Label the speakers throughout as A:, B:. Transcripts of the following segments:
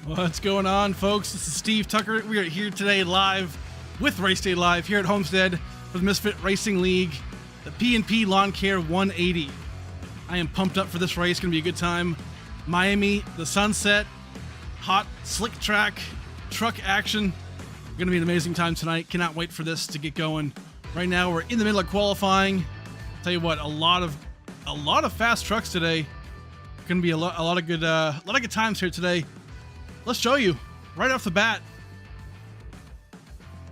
A: What's going on, folks? This is Steve Tucker. We are here today live with Race Day Live here at Homestead for the Misfit Racing League, the P&P Lawncare 180. I am pumped up for this race. It's going to be a good time. Miami, the sunset, hot, slick track, truck action. Going to be an amazing time tonight. Cannot wait for this to get going. Right now, we're in the middle of qualifying. Tell you what, a lot of fast trucks today. Going to be a lot of good times here today. Let's show you right off the bat.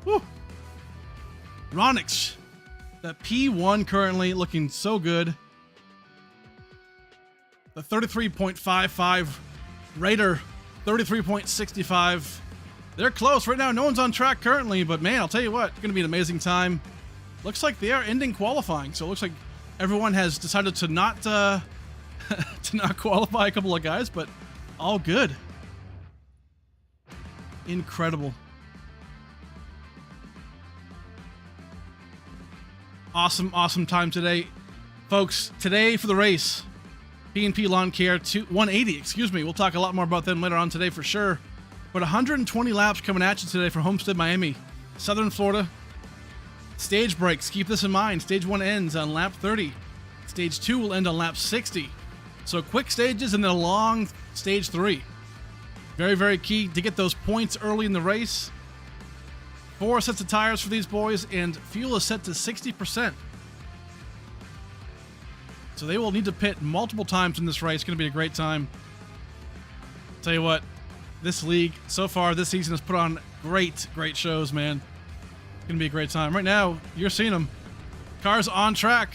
A: Woo. Ronix, the P1 currently looking so good. The 33.55 Raider 33.65. They're close right now. No one's on track currently, but man, I'll tell you what, it's going to be an amazing time. Looks like they are ending qualifying, so it looks like everyone has decided to not to not qualify a couple of guys, but all good. Incredible. Awesome time today. Folks, today for the race, P&P Lawncare 180, excuse me. We'll talk a lot more about them later on today for sure. But 120 laps coming at you today from Homestead, Miami, Southern Florida. Stage breaks, keep this in mind. Stage 1 ends on lap 30. Stage 2 will end on lap 60. So quick stages and then a long stage 3. Very, very key to get those points early in the race. 4 sets of tires for these boys, and fuel is set to 60%. So they will need to pit multiple times in this race. It's going to be a great time. Tell you what, this league so far this season has put on great shows, man. It's going to be a great time. Right now, you're seeing them. Cars on track.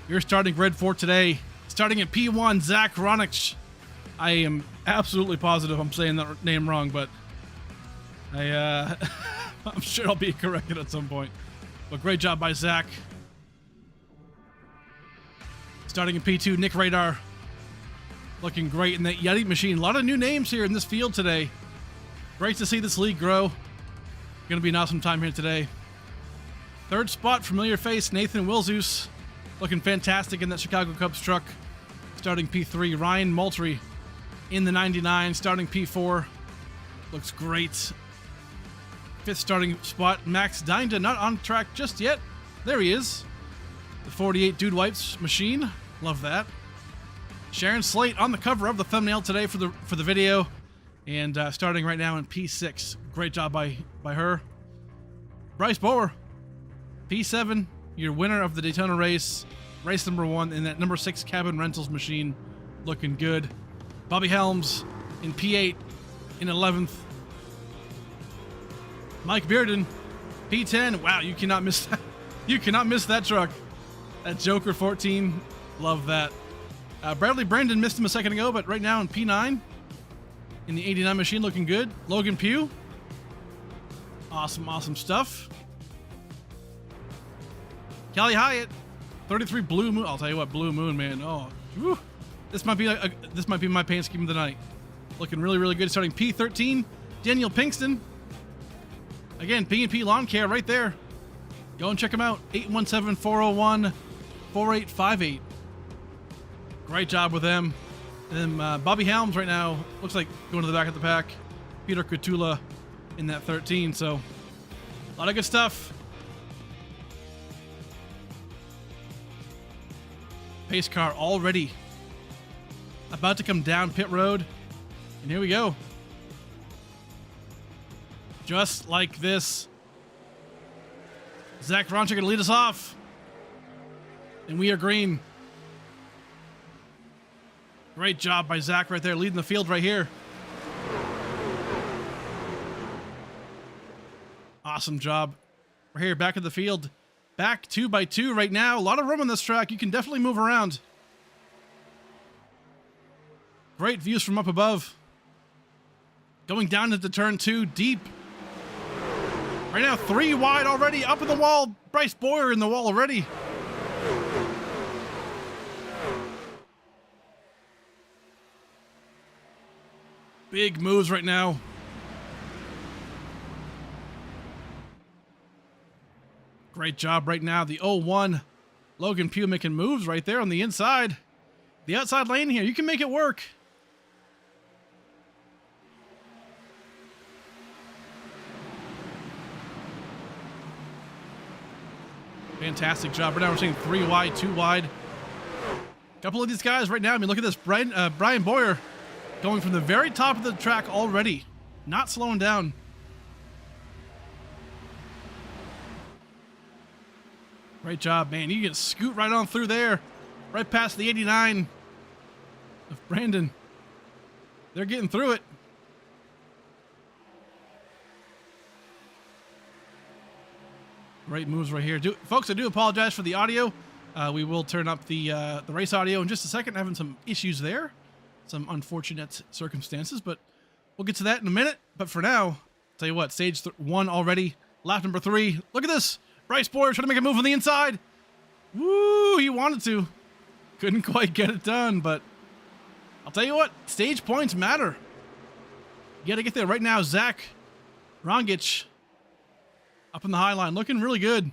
A: Your starting grid for today, starting at P1, Zach Ronich. I am absolutely positive I'm saying that name wrong, but I'm sure I'll be corrected at some point. But great job by Zach. Starting in P2, Nick Radar. Looking great in that Yeti machine. A lot of new names here in this field today. Great to see this league grow. Going to be an awesome time here today. Third spot, familiar face, Nathan Wilzus. Looking fantastic in that Chicago Cubs truck. Starting P3, Ryan Moultrie. In the 99, starting P4. Looks great. Fifth starting spot, Max Dinda, not on track just yet. There he is. The 48 Dude Wipes machine. Love that. Sharon Slate on the cover of the thumbnail today for the video. And starting right now in P6. Great job by her. Bryce Bower, P7, your winner of the Daytona race. Race number 1 in that number 6 cabin rentals machine. Looking good. Bobby Helms in P8 in 11th. Mike Bearden, P10. Wow, you cannot miss that. You cannot miss that truck. That Joker 14. Love that. Bradley Brandon missed him a second ago, but right now in P9 in the 89 machine, looking good. Logan Pugh. Awesome stuff. Kelly Hyatt, 33 Blue Moon. I'll tell you what, Blue Moon, man. Oh, whew. This might be my paint scheme of the night. Looking really good. Starting P13, Daniel Pinkston. Again, P&P Lawncare right there. Go and check them out. 817-401-4858. Great job with them. And then Bobby Helms right now looks like going to the back of the pack. Peter Cutula in that 13. So a lot of good stuff. Pace car already about to come down pit road. And here we go. Just like this. Zach Roncher going to lead us off. And we are green. Great job by Zach right there, leading the field right here. Awesome job. We're here back in the field. Back 2x2 right now. A lot of room on this track. You can definitely move around. Great views from up above. Going down into turn 2, deep. Right now, 3 wide already. Up in the wall. Bryce Boyer in the wall already. Big moves right now. Great job right now. The 0-1 Logan Pugh making moves right there on the inside. The outside lane here. You can make it work. Fantastic job. Right now we're seeing 3 wide, 2 wide. A couple of these guys right now. I mean, look at this. Brian Boyer going from the very top of the track already. Not slowing down. Great job, man. You can scoot right on through there. Right past the 89 of Brandon. They're getting through it. Great moves right here. Folks, I do apologize for the audio. We will turn up the race audio in just a second. Having some issues there. Some unfortunate circumstances, but we'll get to that in a minute. But for now, tell you what, stage 1 already. Lap number 3. Look at this. Bryce Boyer trying to make a move on the inside. Woo, he wanted to. Couldn't quite get it done, but I'll tell you what, stage points matter. You got to get there right now. Zach Rongich up in the high line, looking really good.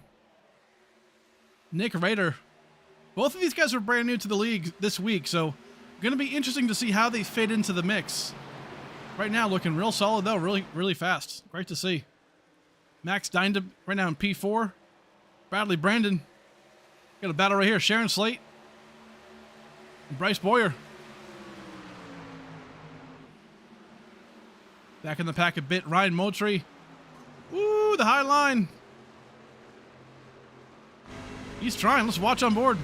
A: Nick Rader. Both of these guys are brand new to the league this week, so going to be interesting to see how they fit into the mix. Right now, looking real solid, though. Really, really fast. Great to see. Max Dinda right now in P4. Bradley Brandon. Got a battle right here. Sharon Slate. And Bryce Boyer. Back in the pack a bit. Ryan Moultrie. Woo, the high line. He's trying. Let's watch on board.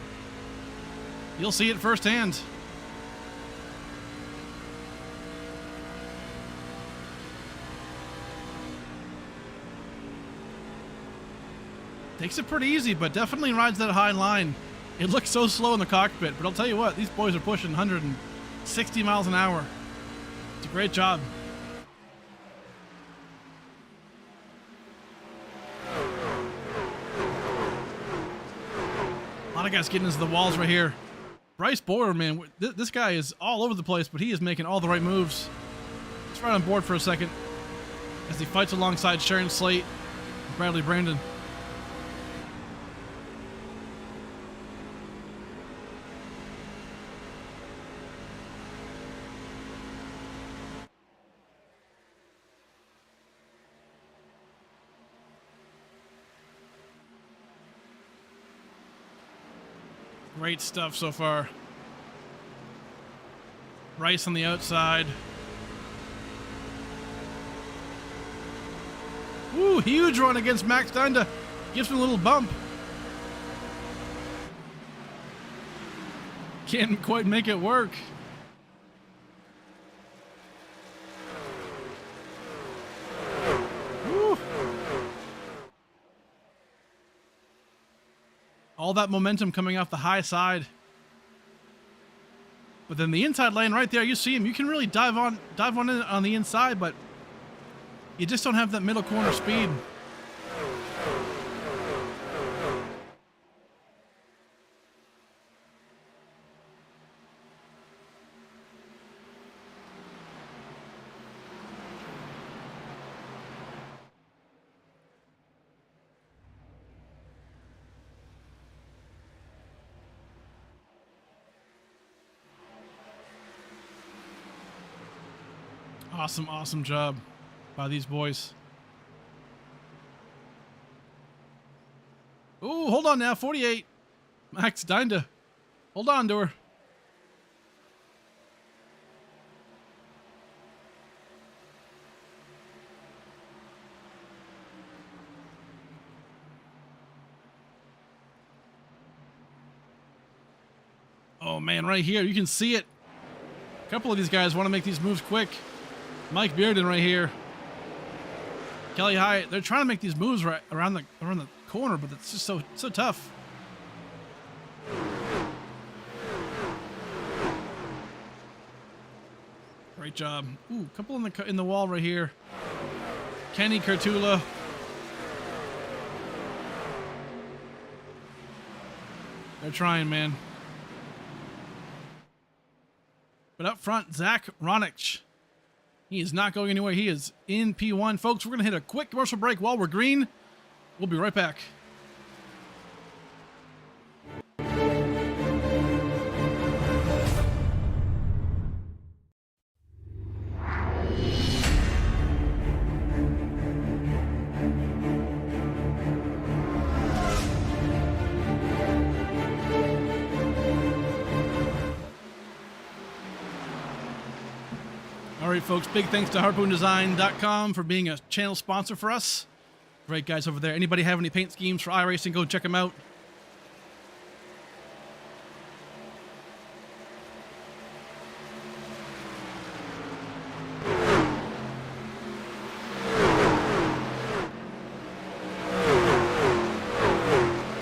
A: You'll see it firsthand. Takes it pretty easy, but definitely rides that high line. It looks so slow in the cockpit, but I'll tell you what, these boys are pushing 160 miles an hour. It's a great job. A lot of guys getting into the walls right here. Bryce Boyer, man, this guy is all over the place, but he is making all the right moves. Let's ride on board for a second as he fights alongside Sharon Slate and Bradley Brandon. Great stuff so far. Rice on the outside. Woo, huge run against Max Dinda. Gives him a little bump. Can't quite make it work. Woo. All that momentum coming off the high side. But then the inside lane right there, you see him. You can really dive on in on the inside, but you just don't have that middle corner speed. Awesome, awesome job by these boys. Ooh, hold on now, 48. Max Dinda Hold on to her. Oh man, right here, you can see it. A couple of these guys want to make these moves quick. Mike Bearden right here. Kelly Hyatt, they're trying to make these moves right around the corner, but it's just so tough. Great job. Ooh, a couple in the wall right here. Kenny Kurtula. They're trying, man. But up front, Zach Ronich. He is not going anywhere. He is in P1. Folks, we're going to hit a quick commercial break while we're green. We'll be right back. All right, folks, big thanks to harpoondesign.com for being a channel sponsor for us. Great guys over there. Anybody have any paint schemes for iRacing, go check them out.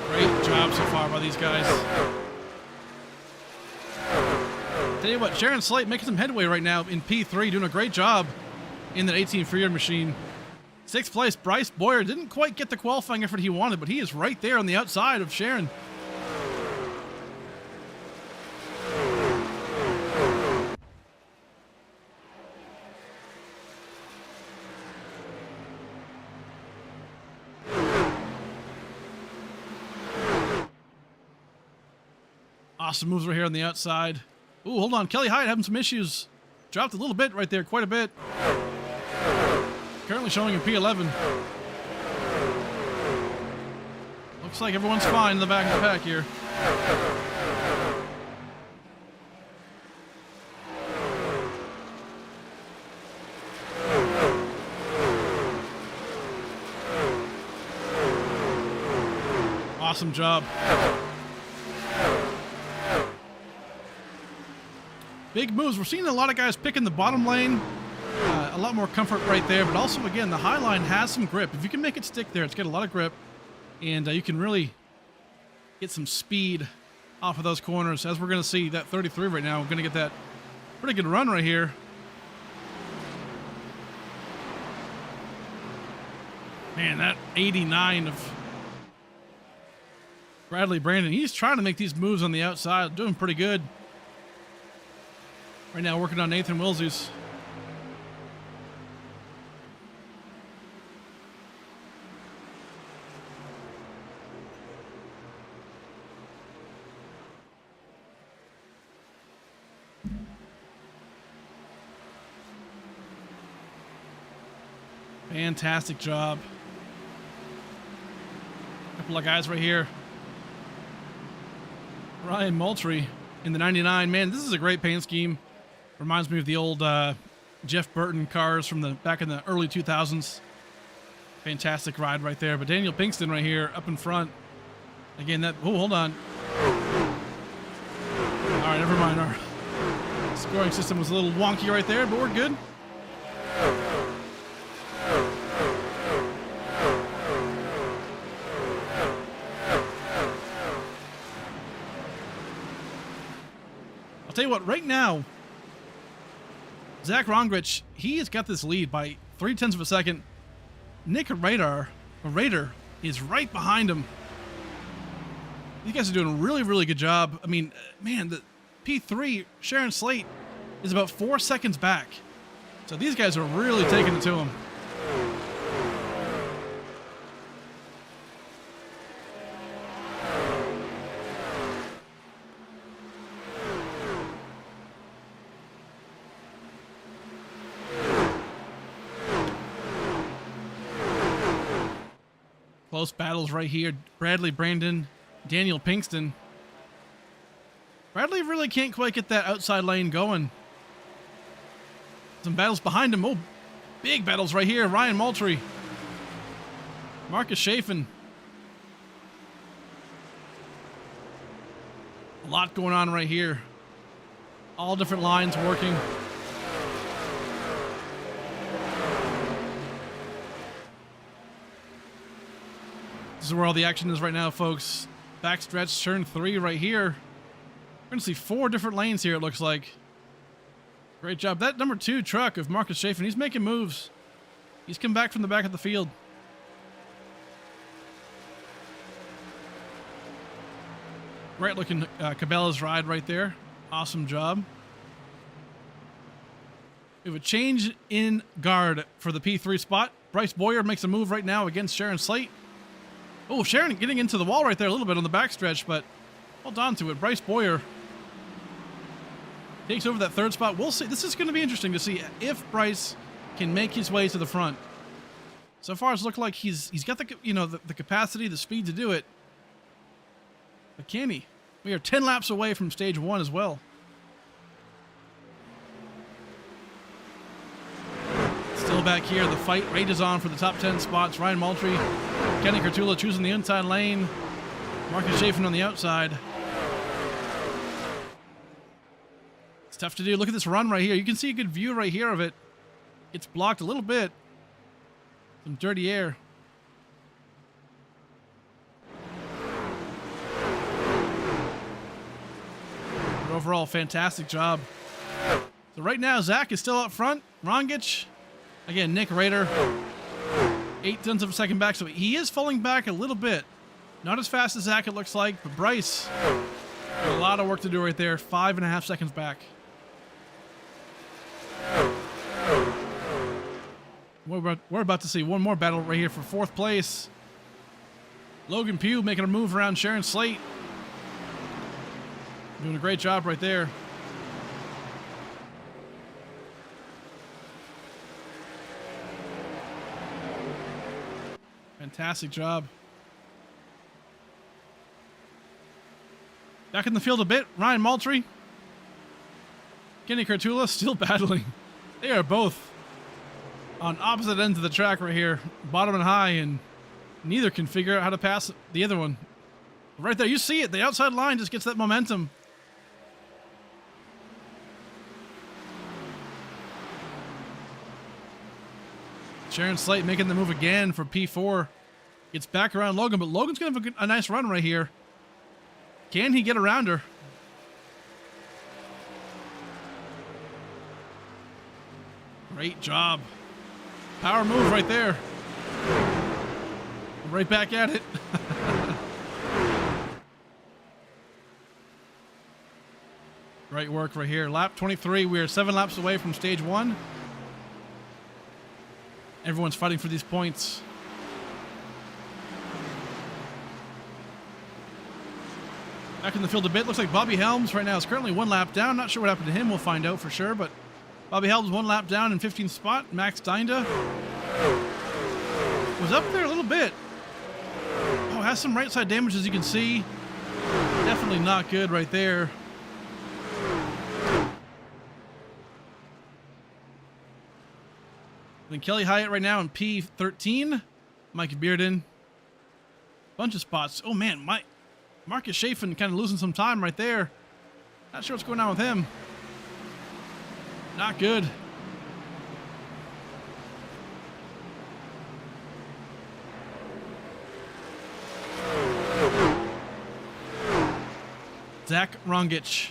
A: Great job so far by these guys. Tell you what, Sharon Slate making some headway right now in P3, doing a great job in that 18 Freer machine. 6th place, Bryce Boyer didn't quite get the qualifying effort he wanted, but he is right there on the outside of Sharon. Awesome moves right here on the outside. Ooh, hold on. Kelly Hyatt having some issues. Dropped a little bit right there, quite a bit. Currently showing in P11. Looks like everyone's fine in the back of the pack here. Awesome job. Big moves. We're seeing a lot of guys picking the bottom lane. A lot more comfort right there, but also, again, the high line has some grip. If you can make it stick there, it's got a lot of grip, and you can really get some speed off of those corners. As we're going to see, that 33 right now, we're going to get that pretty good run right here. Man, that 89 of Bradley Brandon, he's trying to make these moves on the outside, doing pretty good. Right now, working on Nathan Wilsey's. Fantastic job. Couple of guys right here. Ryan Moultrie in the 99. Man, this is a great paint scheme. Reminds me of the old Jeff Burton cars from the back in the early 2000s. Fantastic ride right there. But Daniel Pinkston right here up in front. Again, that... Oh, hold on. All right, never mind. Our scoring system was a little wonky right there, but we're good. I'll tell you what, right now, Zach Rongrich, he has got this lead by 0.3 of a second. Nick Raider is right behind him. These guys are doing a really, really good job. I mean, man, the P3, Sharon Slate, is about 4 seconds back. So these guys are really taking it to him. Close battles right here. Bradley Brandon, Daniel Pinkston. Bradley really can't quite get that outside lane going. Some battles behind him. Oh, big battles right here. Ryan Moultrie. Marcus Chafin. A lot going on right here. All different lines working. This is where all the action is right now, folks. Backstretch, turn 3 right here. We're going to see 4 different lanes here, it looks like. Great job. That number 2 truck of Marcus Chafin, he's making moves. He's come back from the back of the field. Great looking Cabela's ride right there. Awesome job. We have a change in guard for the P3 spot. Bryce Boyer makes a move right now against Sharon Slate. Oh, Sharon getting into the wall right there a little bit on the backstretch, but hold on to it. Bryce Boyer takes over that 3rd spot. We'll see. This is going to be interesting to see if Bryce can make his way to the front. So far, it's looked like he's got the capacity, the speed to do it. But can he? We are 10 laps away from stage 1 as well. Still back here, the fight rages on for the top 10 spots. Ryan Moultrie, Kenny Kurtula choosing the inside lane. Marcus Chafin on the outside. It's tough to do. Look at this run right here. You can see a good view right here of it. It's blocked a little bit. Some dirty air. But overall, fantastic job. So right now, Zach is still up front. Rongich, again, Nick Rader, 0.8 of a second back. So he is falling back a little bit. Not as fast as Zach, it looks like, but Bryce, a lot of work to do right there. 5.5 seconds back. We're about to see one more battle right here for 4th place. Logan Pugh making a move around Sharon Slate. Doing a great job right there. Fantastic job. Back in the field a bit, Ryan Moultrie. Kenny Kurtula still battling. They are both on opposite ends of the track right here, bottom and high, and neither can figure out how to pass the other one. Right there, you see it. The outside line just gets that momentum. Sharon Slate making the move again for P4. Gets back around Logan, but Logan's going to have a nice run right here. Can he get around her? Great job. Power move right there. Right back at it. Great work right here. Lap 23. We are 7 laps away from stage 1. Everyone's fighting for these points. Back in the field a bit. Looks like Bobby Helms right now is currently 1 lap down. Not sure what happened to him. We'll find out for sure. But Bobby Helms 1 lap down in 15th spot. Max Dinda was up there a little bit. Oh, has some right side damage as you can see. Definitely not good right there. Then Kelly Hyatt right now in P13. Mike Bearden. Bunch of spots. Oh man, Marcus Chafin kind of losing some time right there. Not sure what's going on with him. Not good. Zach Rongich.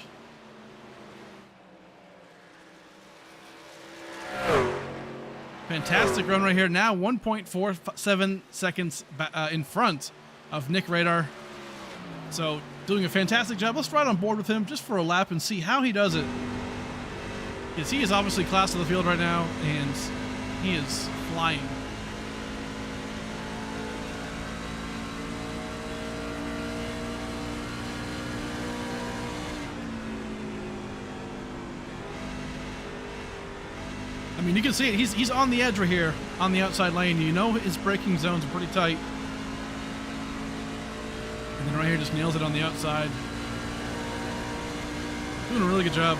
A: Fantastic run right here. Now 1.47 seconds in front of Nick Radar. So doing a fantastic job. Let's ride on board with him just for a lap and see how he does it. Because he is obviously class of the field right now, and he is flying. I mean, you can see it. He's on the edge right here on the outside lane. You know his braking zones are pretty tight. And then right here just nails it on the outside. Doing a really good job.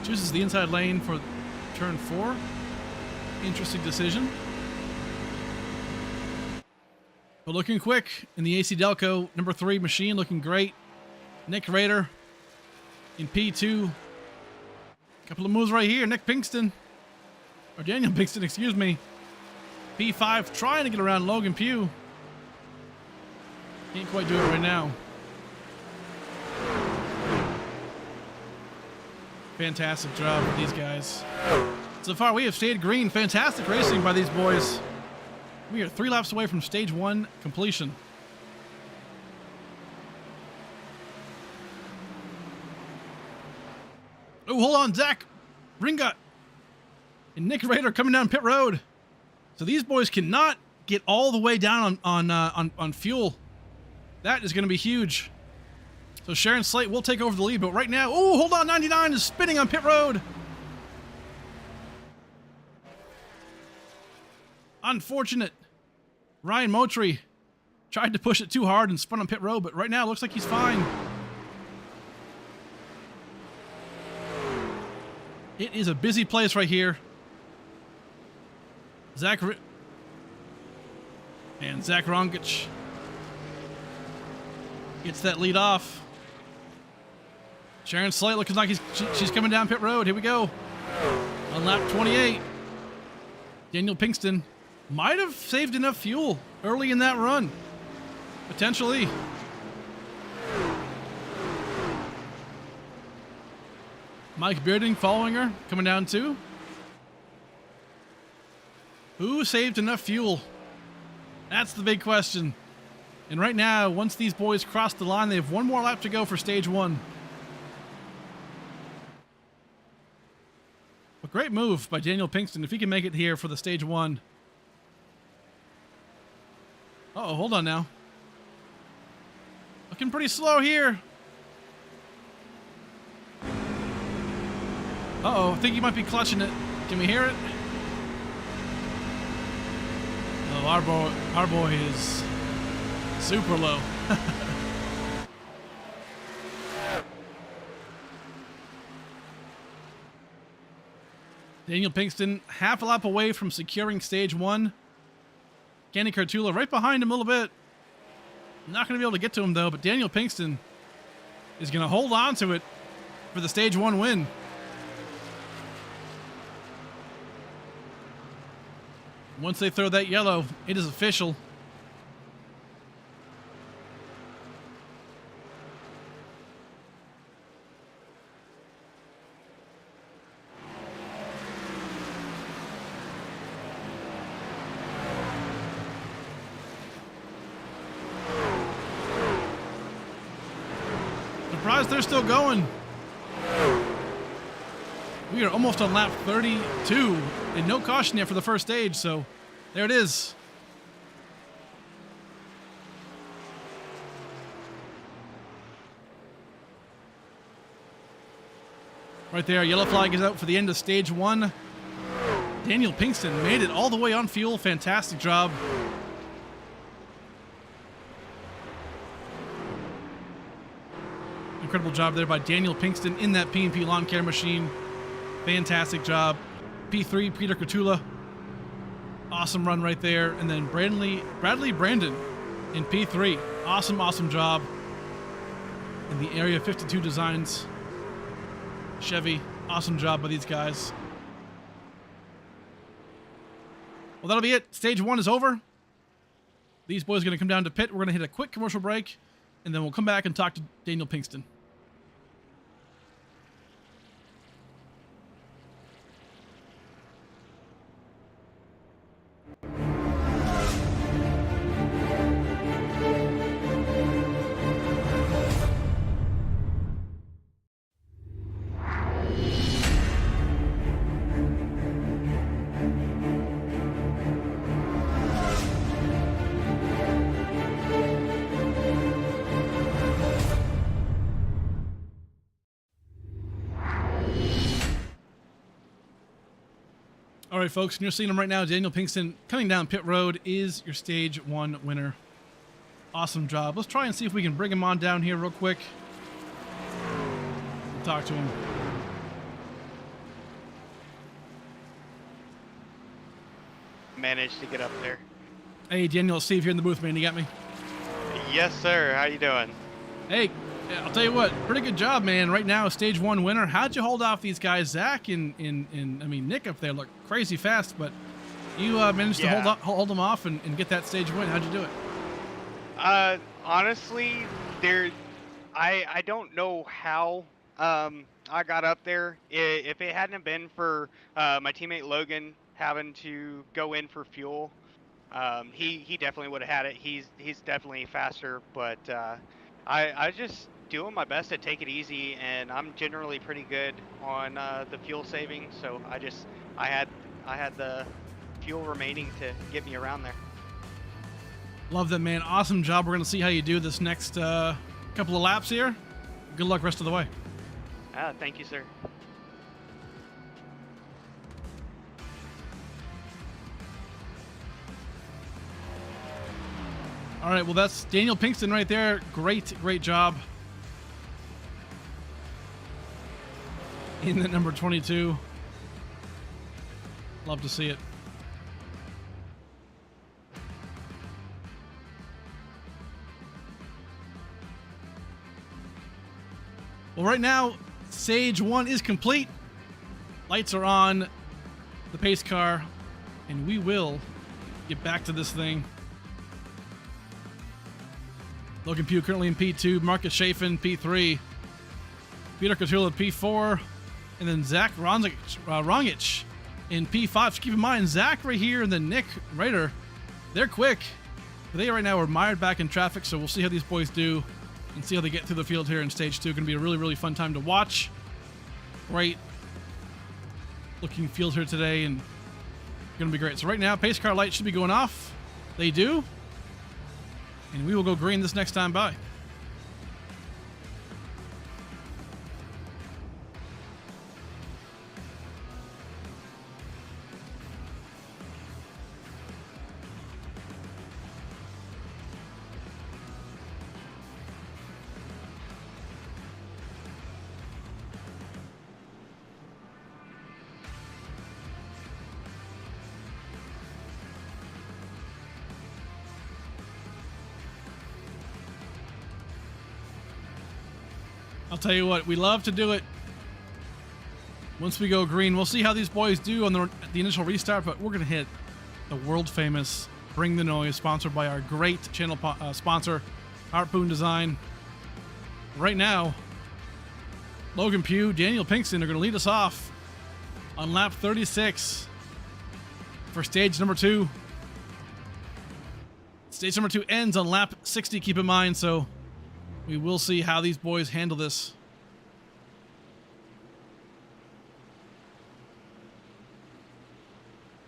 A: Chooses the inside lane for turn 4. Interesting decision. But looking quick in the AC Delco. Number 3 machine looking great. Nick Rader in P2. Couple of moves right here. Nick Pinkston. Or Daniel Pinkston, excuse me. P5 trying to get around Logan Pugh. Can't quite do it right now. Fantastic job with these guys. So far we have stayed green. Fantastic racing by these boys. We are 3 laps away from stage 1 completion. Oh, hold on, Zach Ringut and Nick Rader coming down pit road. So these boys cannot get all the way down on fuel. That is going to be huge. So Sharon Slate will take over the lead, but right now, oh, hold on, 99 is spinning on pit road. Unfortunate. Ryan Moultrie tried to push it too hard and spun on pit road, but right now it looks like he's fine. It is a busy place right here. Zach Rongic gets that lead off. Sharon Slate looking like she's coming down pit road. Here we go. On lap 28. Daniel Pinkston might have saved enough fuel early in that run. Potentially. Mike Bearding following her, coming down too. Who saved enough fuel? That's the big question. And right now, once these boys cross the line, they have 1 more lap to go for stage 1. A great move by Daniel Pinkston if he can make it here for the stage 1. Uh-oh, hold on now. Looking pretty slow here. Uh-oh, I think he might be clutching it. Can we hear it? Oh, our boy is super low. Daniel Pinkston, half a lap away from securing stage 1. Kenny Cartula right behind him a little bit. Not going to be able to get to him, though, but Daniel Pinkston is going to hold on to it for the stage 1 win. Once they throw that yellow, it is official. Surprised they're still going. We are almost on lap 32 and no caution yet for the first stage, so there it is. Right there, yellow flag is out for the end of stage 1. Daniel Pinkston made it all the way on fuel. Fantastic job. Incredible job there by Daniel Pinkston in that P&P Lawncare machine. Fantastic job. P3, Peter Catula. Awesome run right there. And then Bradley Brandon in P3. Awesome job. In the Area 52 Designs Chevy. Awesome job by these guys. Well, that'll be it. Stage 1 is over. These boys are going to come down to pit. We're going to hit a quick commercial break, and then we'll come back and talk to Daniel Pinkston. All right, folks, and you're seeing him right now. Daniel Pinkston coming down pit road is your stage 1 winner. Awesome job. Let's try and see if we can bring him on down here real quick. Talk to him.
B: Managed to get up there.
A: Hey, Daniel, Steve here in the booth, man. You got me?
B: Yes, sir. How you doing?
A: Hey, I'll tell you what. Pretty good job, man. Right now, stage 1 winner. How'd you hold off these guys? Zach and I mean, Nick up there look crazy fast, but you managed to hold them off and get that stage win. How'd you do it?
B: Honestly, I don't know how I got up there. If it hadn't been for my teammate Logan having to go in for fuel, he definitely would have had it. He's definitely faster, but I just doing my best to take it easy, and I'm generally pretty good on the fuel saving. So I had the fuel remaining to get me around there.
A: Love that, man. Awesome job. We're gonna see how you do this next couple of laps here. Good luck rest of the way.
B: Thank you, sir.
A: All right, well, that's Daniel Pinkston right there. Great job. In the number 22. Love to see it. Well, right now, stage 1 is complete. Lights are on the pace car, and we will get back to this thing. Logan Pugh currently in P2, Marcus Chafin P3, Peter Cotula P4, and then Zach Rongich in P5. So keep in mind, Zach right here and then Nick Rader, they're quick. But they right now are mired back in traffic, so we'll see how these boys do and see how they get through the field here in stage 2. Going to be a really fun time to watch. Great looking field here today, and going to be great. So right now, pace car light should be going off. They do. And we will go green this next time by. I'll tell you what, we love to do it. Once we go green, we'll see how these boys do on the initial restart, but we're going to hit the world famous Bring the Noise, sponsored by our great channel sponsor, Harpoon Design. Right now, Logan Pugh, Daniel Pinkston are going to lead us off on lap 36 for stage number 2. Stage number 2 ends on lap 60, keep in mind, so we will see how these boys handle this.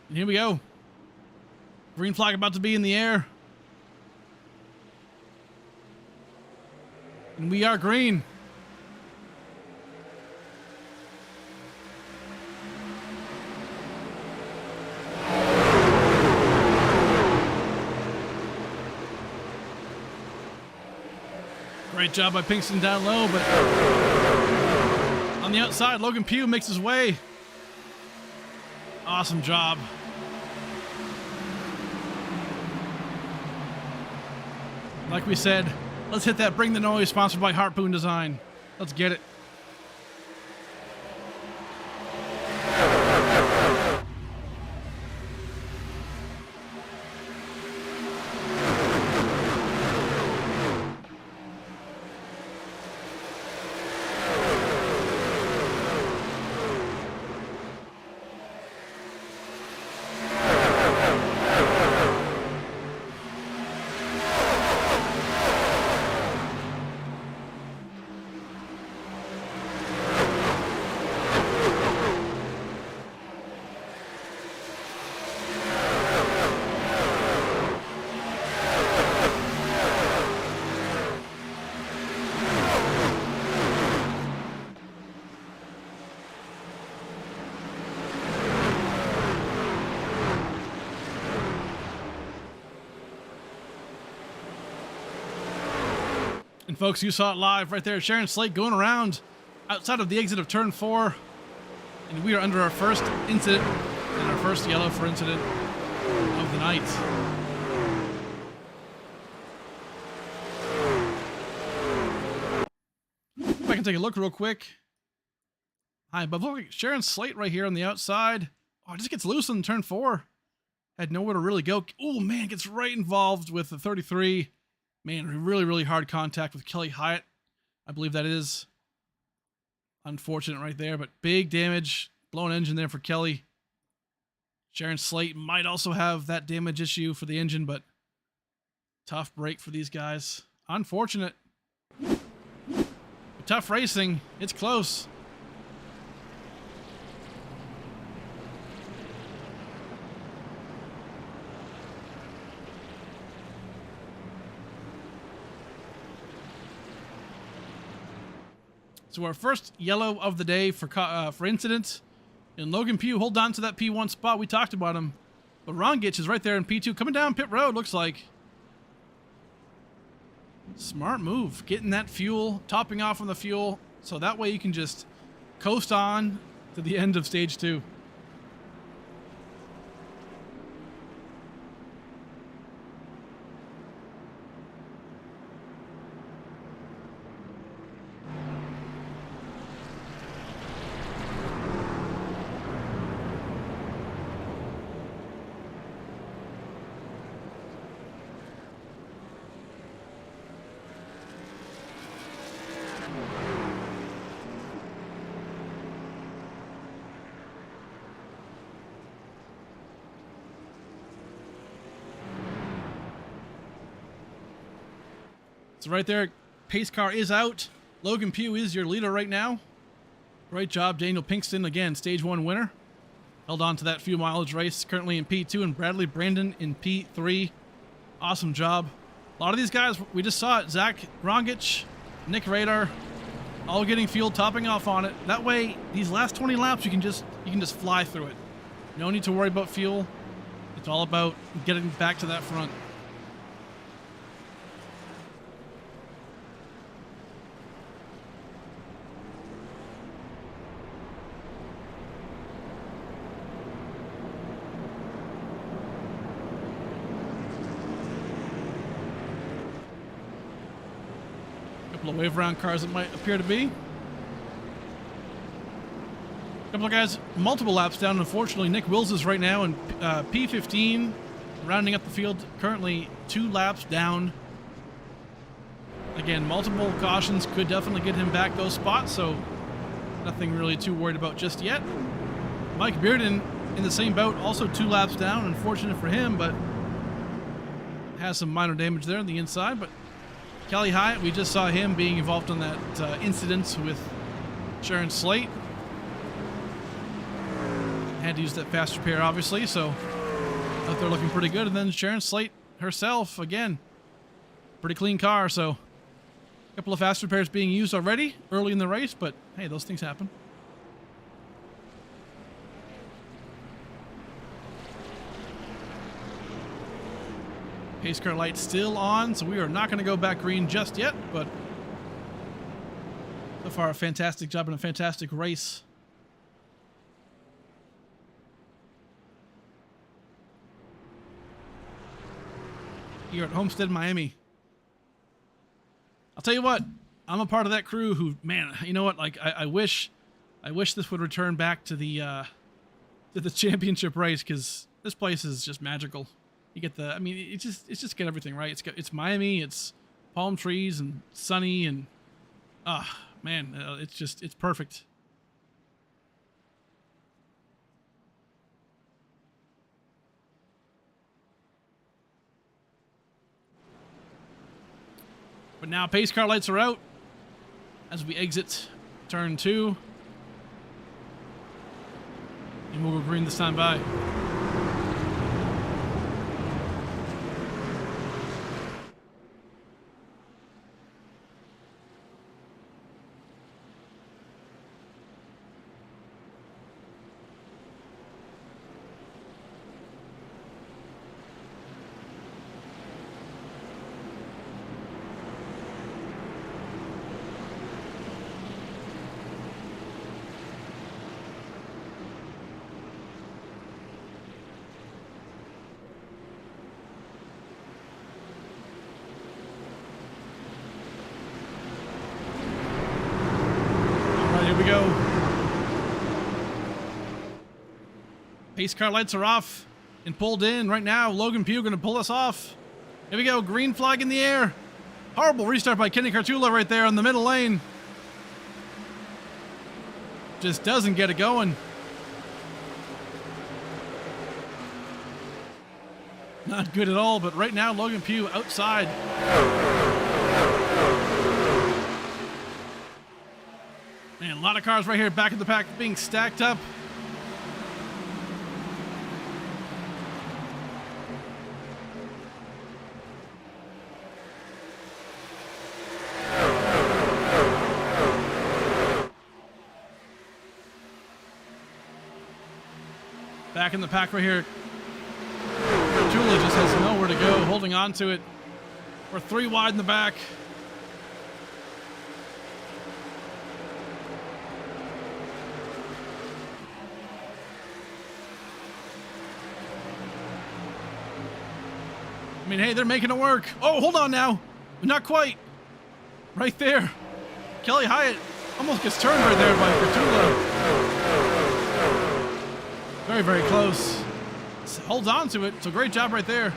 A: And here we go. Green flag about to be in the air. And we are green. Great job by Pinkston down low, but on the outside, Logan Pugh makes his way. Awesome job. Like we said, let's hit that Bring the Noise, sponsored by Harpoon Design. Let's get it. And folks, you saw it live right there. Sharon Slate going around outside of the exit of turn 4. And we are under our first incident and our first yellow for incident of the night. If I can take a look real quick. Hi, but look, Sharon Slate right here on the outside. Oh, it just gets loose on turn 4. Had nowhere to really go. Oh, man, gets right involved with the 33. Man, really, really hard contact with Kelly Hyatt. I believe that is unfortunate right there, but big damage. Blown engine there for Kelly. Sharon Slate might also have that damage issue for the engine, but tough break for these guys. Unfortunate. But tough racing. It's close. So our first yellow of the day for incidents. And Logan Pugh, hold on to that P1 spot. We talked about him. But Rongich is right there in P2. Coming down pit road, looks like. Smart move. Getting that fuel, topping off on the fuel. So that way you can just coast on to the end of stage 2. So right there, pace car is out. Logan Pugh is your leader right now. Great job, Daniel Pinkston. Again, stage 1 winner. Held on to that few mileage race. Currently in P2, and Bradley Brandon in P3. Awesome job. A lot of these guys, we just saw it. Zach Rongich, Nick Radar, all getting fuel, topping off on it. That way, these last 20 laps, you can just fly through it. No need to worry about fuel. It's all about getting back to that front. Couple of wave around cars that might appear to be. Couple of guys, multiple laps down. Unfortunately, Nick Wills is right now in P15, rounding up the field. Currently 2 laps down. Again, multiple cautions could definitely get him back those spots, so nothing really too worried about just yet. Mike Bearden in the same boat, also 2 laps down. Unfortunate for him, but has some minor damage there on the inside. But Kelly Hyatt, we just saw him being involved in that incident with Sharon Slate. Had to use that fast repair, obviously, so out there looking pretty good. And then Sharon Slate herself, again, pretty clean car, so a couple of fast repairs being used already early in the race, but hey, those things happen. Pace car light still on, so we are not going to go back green just yet, but so far a fantastic job and a fantastic race. Here at Homestead, Miami. I'll tell you what, I'm a part of that crew who, man, you know what? Like, I wish this would return back to the championship race, because this place is just magical. You get the, I mean, it's just got everything right. It's Miami, it's palm trees and sunny, and man, it's perfect. But now pace car lights are out as we exit turn 2. And we'll go green this time by. we go. Pace car lights are off and pulled in right now. Logan Pugh gonna pull us off. Here we go, green flag in the air. Horrible restart by Kenny Cartula right there on the middle lane. Just doesn't get it going. Not good at all, but right now Logan Pugh outside. Man, a lot of cars right here back in the pack being stacked up. Back in the pack right here. Tula just has nowhere to go, holding on to it. We're 3 wide in the back. I mean, hey, they're making it work. Oh, hold on now. Not quite. Right there. Kelly Hyatt almost gets turned right there by Cartula. Very, very close. Holds on to it. So great job right there.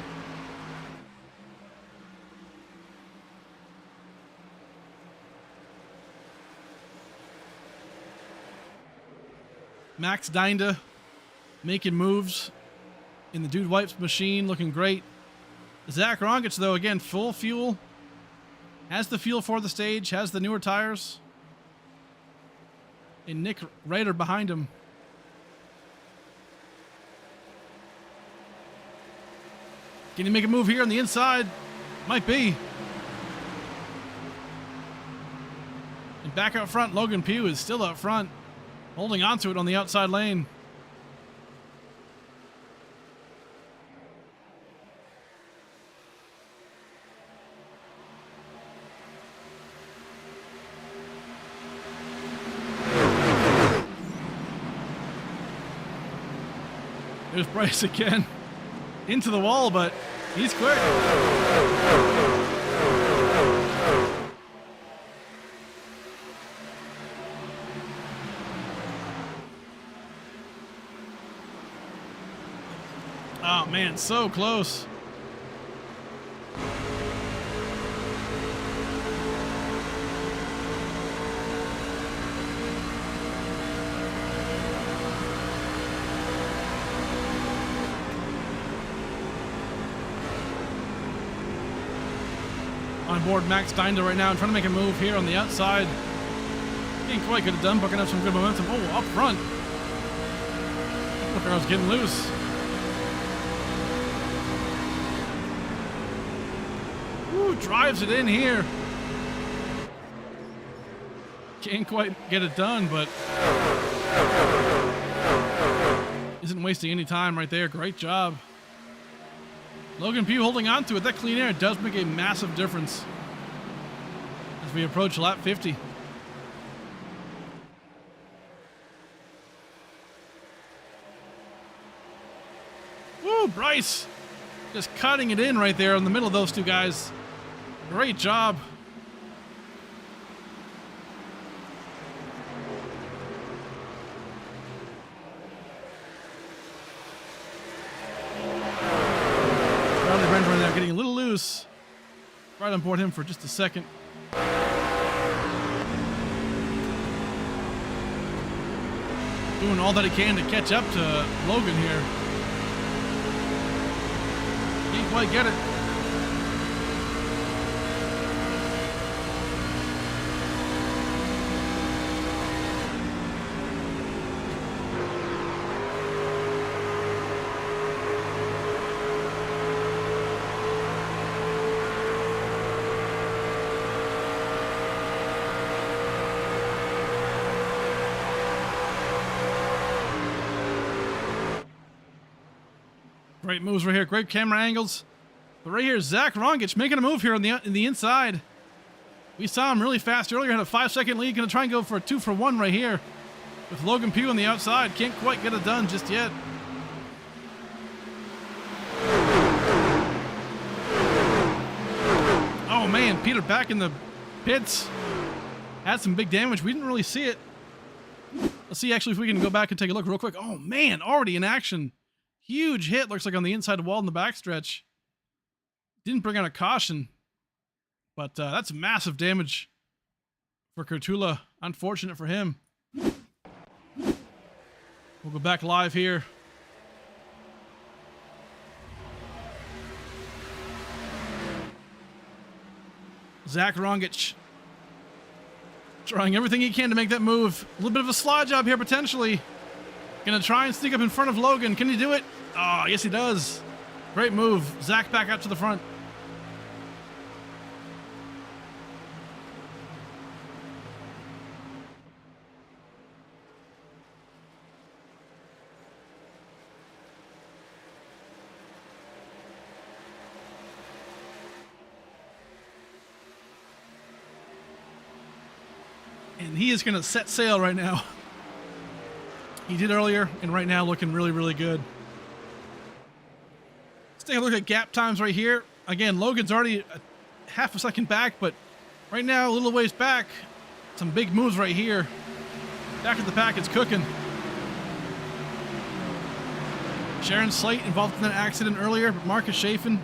A: Max Dinda making moves in the Dude Wipes machine, looking great. Zach Rongich, though, again, full fuel. Has the fuel for the stage, has the newer tires. And Nick Rader behind him. Can he make a move here on the inside? Might be. And back out front, Logan Pugh is still out front, holding onto it on the outside lane. There's Bryce again. Into the wall, but he's quick. Oh man, so close. On board Max Steinda right now and trying to make a move here on the outside. Ain't quite get it done, bucking up some good momentum. Oh, up front. Look, I was getting loose. Ooh, drives it in here. Can't quite get it done, but isn't wasting any time right there. Great job. Logan Pugh holding on to it. That clean air does make a massive difference as we approach lap 50. Woo, Bryce just cutting it in right there in the middle of those two guys. Great job. Getting a little loose. Right on board him for just a second. Doing all that he can to catch up to Logan here. Can't quite get it. Great moves right here. Great camera angles. But right here, Zach Rongich making a move here on the inside. We saw him really fast earlier. Had a 5-second lead. Going to try and go for a 2-for-1 right here with Logan Pugh on the outside. Can't quite get it done just yet. Oh man, Peter back in the pits. Had some big damage. We didn't really see it. Let's see actually if we can go back and take a look real quick. Oh man, already in action. Huge hit, looks like on the inside wall in the backstretch. Didn't bring on a caution, but that's massive damage for Kurtula. Unfortunate for him. We'll go back live here. Zach Rongich trying everything he can to make that move. A little bit of a slide job here potentially. Gonna try and sneak up in front of Logan. Can he do it? Oh, yes he does. Great move. Zach back out to the front. And he is going to set sail right now. He did earlier, and right now looking really, really good. Let's take a look at gap times right here. Again, Logan's already a half a second back, but right now a little ways back. Some big moves right here. Back at the pack, it's cooking. Sharon Slate involved in that accident earlier, but Marcus Chafin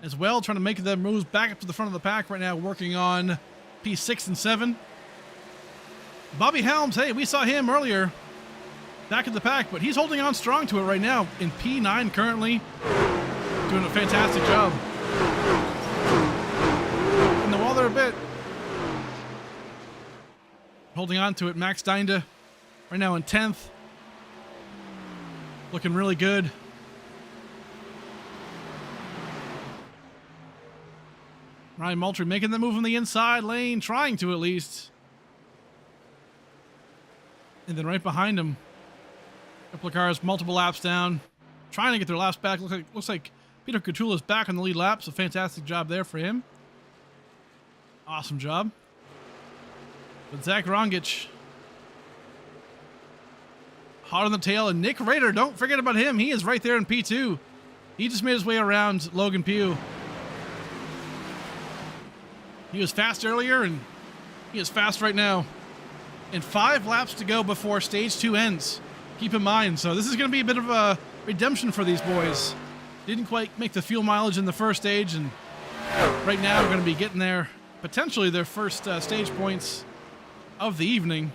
A: as well, trying to make the moves back up to the front of the pack right now, working on P6 and 7. Bobby Helms, hey, we saw him earlier back at the pack, but he's holding on strong to it right now in P9 currently. Doing a fantastic job. In the wall there a bit. Holding on to it. Max Dinda right now in 10th. Looking really good. Ryan Moultrie making the move on the inside lane, trying to at least. And then right behind him, a couple of cars, multiple laps down, trying to get their laps back. Looks like Peter Kurtula is back on the lead lap, so fantastic job there for him. Awesome job. But Zach Rongich, hot on the tail, and Nick Rader, don't forget about him. He is right there in P2. He just made his way around Logan Pugh. He was fast earlier, and he is fast right now. And 5 laps to go before stage 2 ends. Keep in mind, so this is going to be a bit of a redemption for these boys. Didn't quite make the fuel mileage in the first stage, and right now we're going to be getting there, potentially their first stage points of the evening.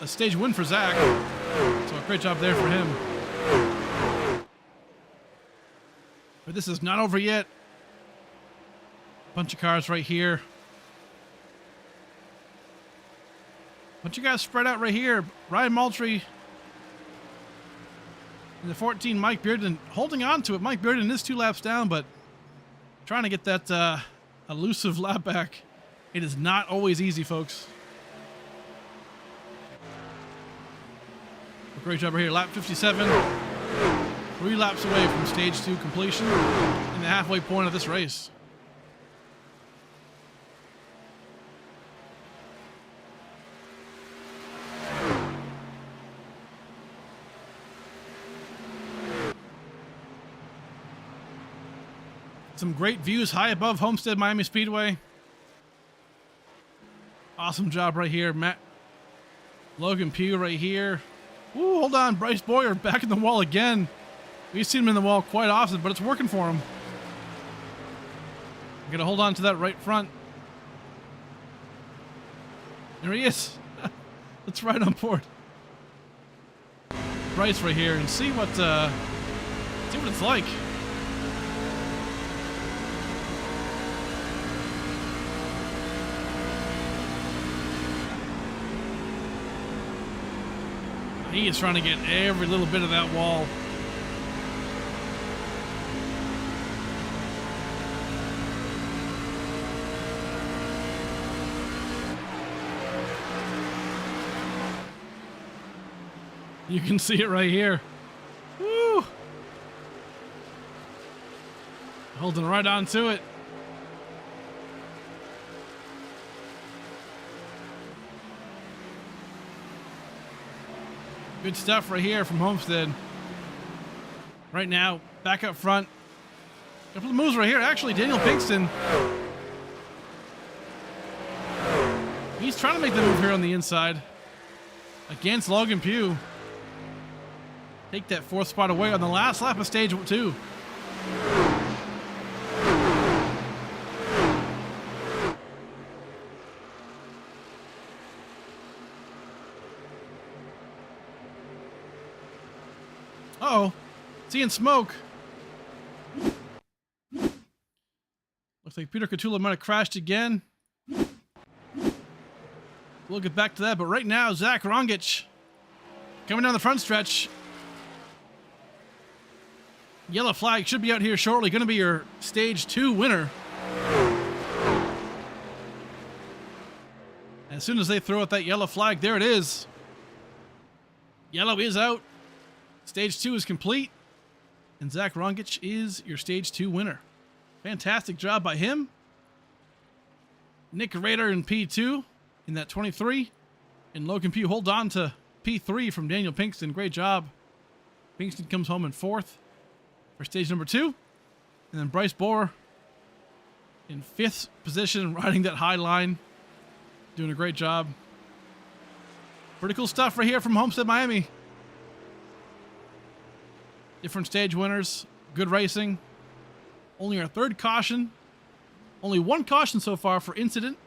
A: A stage win for Zach, so a great job there for him. But this is not over yet. Bunch of cars right here. Bunch of guys spread out right here. Ryan Moultrie in the 14, Mike Bearden holding on to it. Mike Bearden is 2 laps down, but trying to get that elusive lap back. It is not always easy, folks. A great job right here. Lap 57. 3 laps away from stage 2 completion in the halfway point of this race. Some great views high above Homestead Miami Speedway. Awesome job right here. Logan Pugh right here. Ooh, hold on. Bryce Boyer back in the wall again. We've seen him in the wall quite often, but it's working for him. I'm going to hold on to that right front. There he is. Let's ride on board. Bryce right here and see what it's like. He is trying to get every little bit of that wall. You can see it right here. Woo! Holding right on to it. Good stuff right here from Homestead. Right now, back up front. A couple of moves right here. Actually, Daniel Pinkston. He's trying to make the move here on the inside. against Logan Pugh. Take that 4th spot away on the last lap of stage 2. Uh-oh. Seeing smoke. Looks like Peter Catula might have crashed again. We'll get back to that, but right now, Zach Rongich coming down the front stretch. Yellow flag should be out here shortly. Going to be your stage 2 winner. As soon as they throw out that yellow flag, there it is. Yellow is out. Stage 2 is complete. And Zach Rongich is your stage 2 winner. Fantastic job by him. Nick Rader in P2 in that 23. And Logan Pugh hold on to P3 from Daniel Pinkston. Great job. Pinkston comes home in 4th for stage number 2. And then Bryce Bohr in 5th position, riding that high line. Doing a great job. Pretty cool stuff right here from Homestead, Miami. Different stage winners. Good racing. Only our 3rd caution. Only 1 caution so far for incident.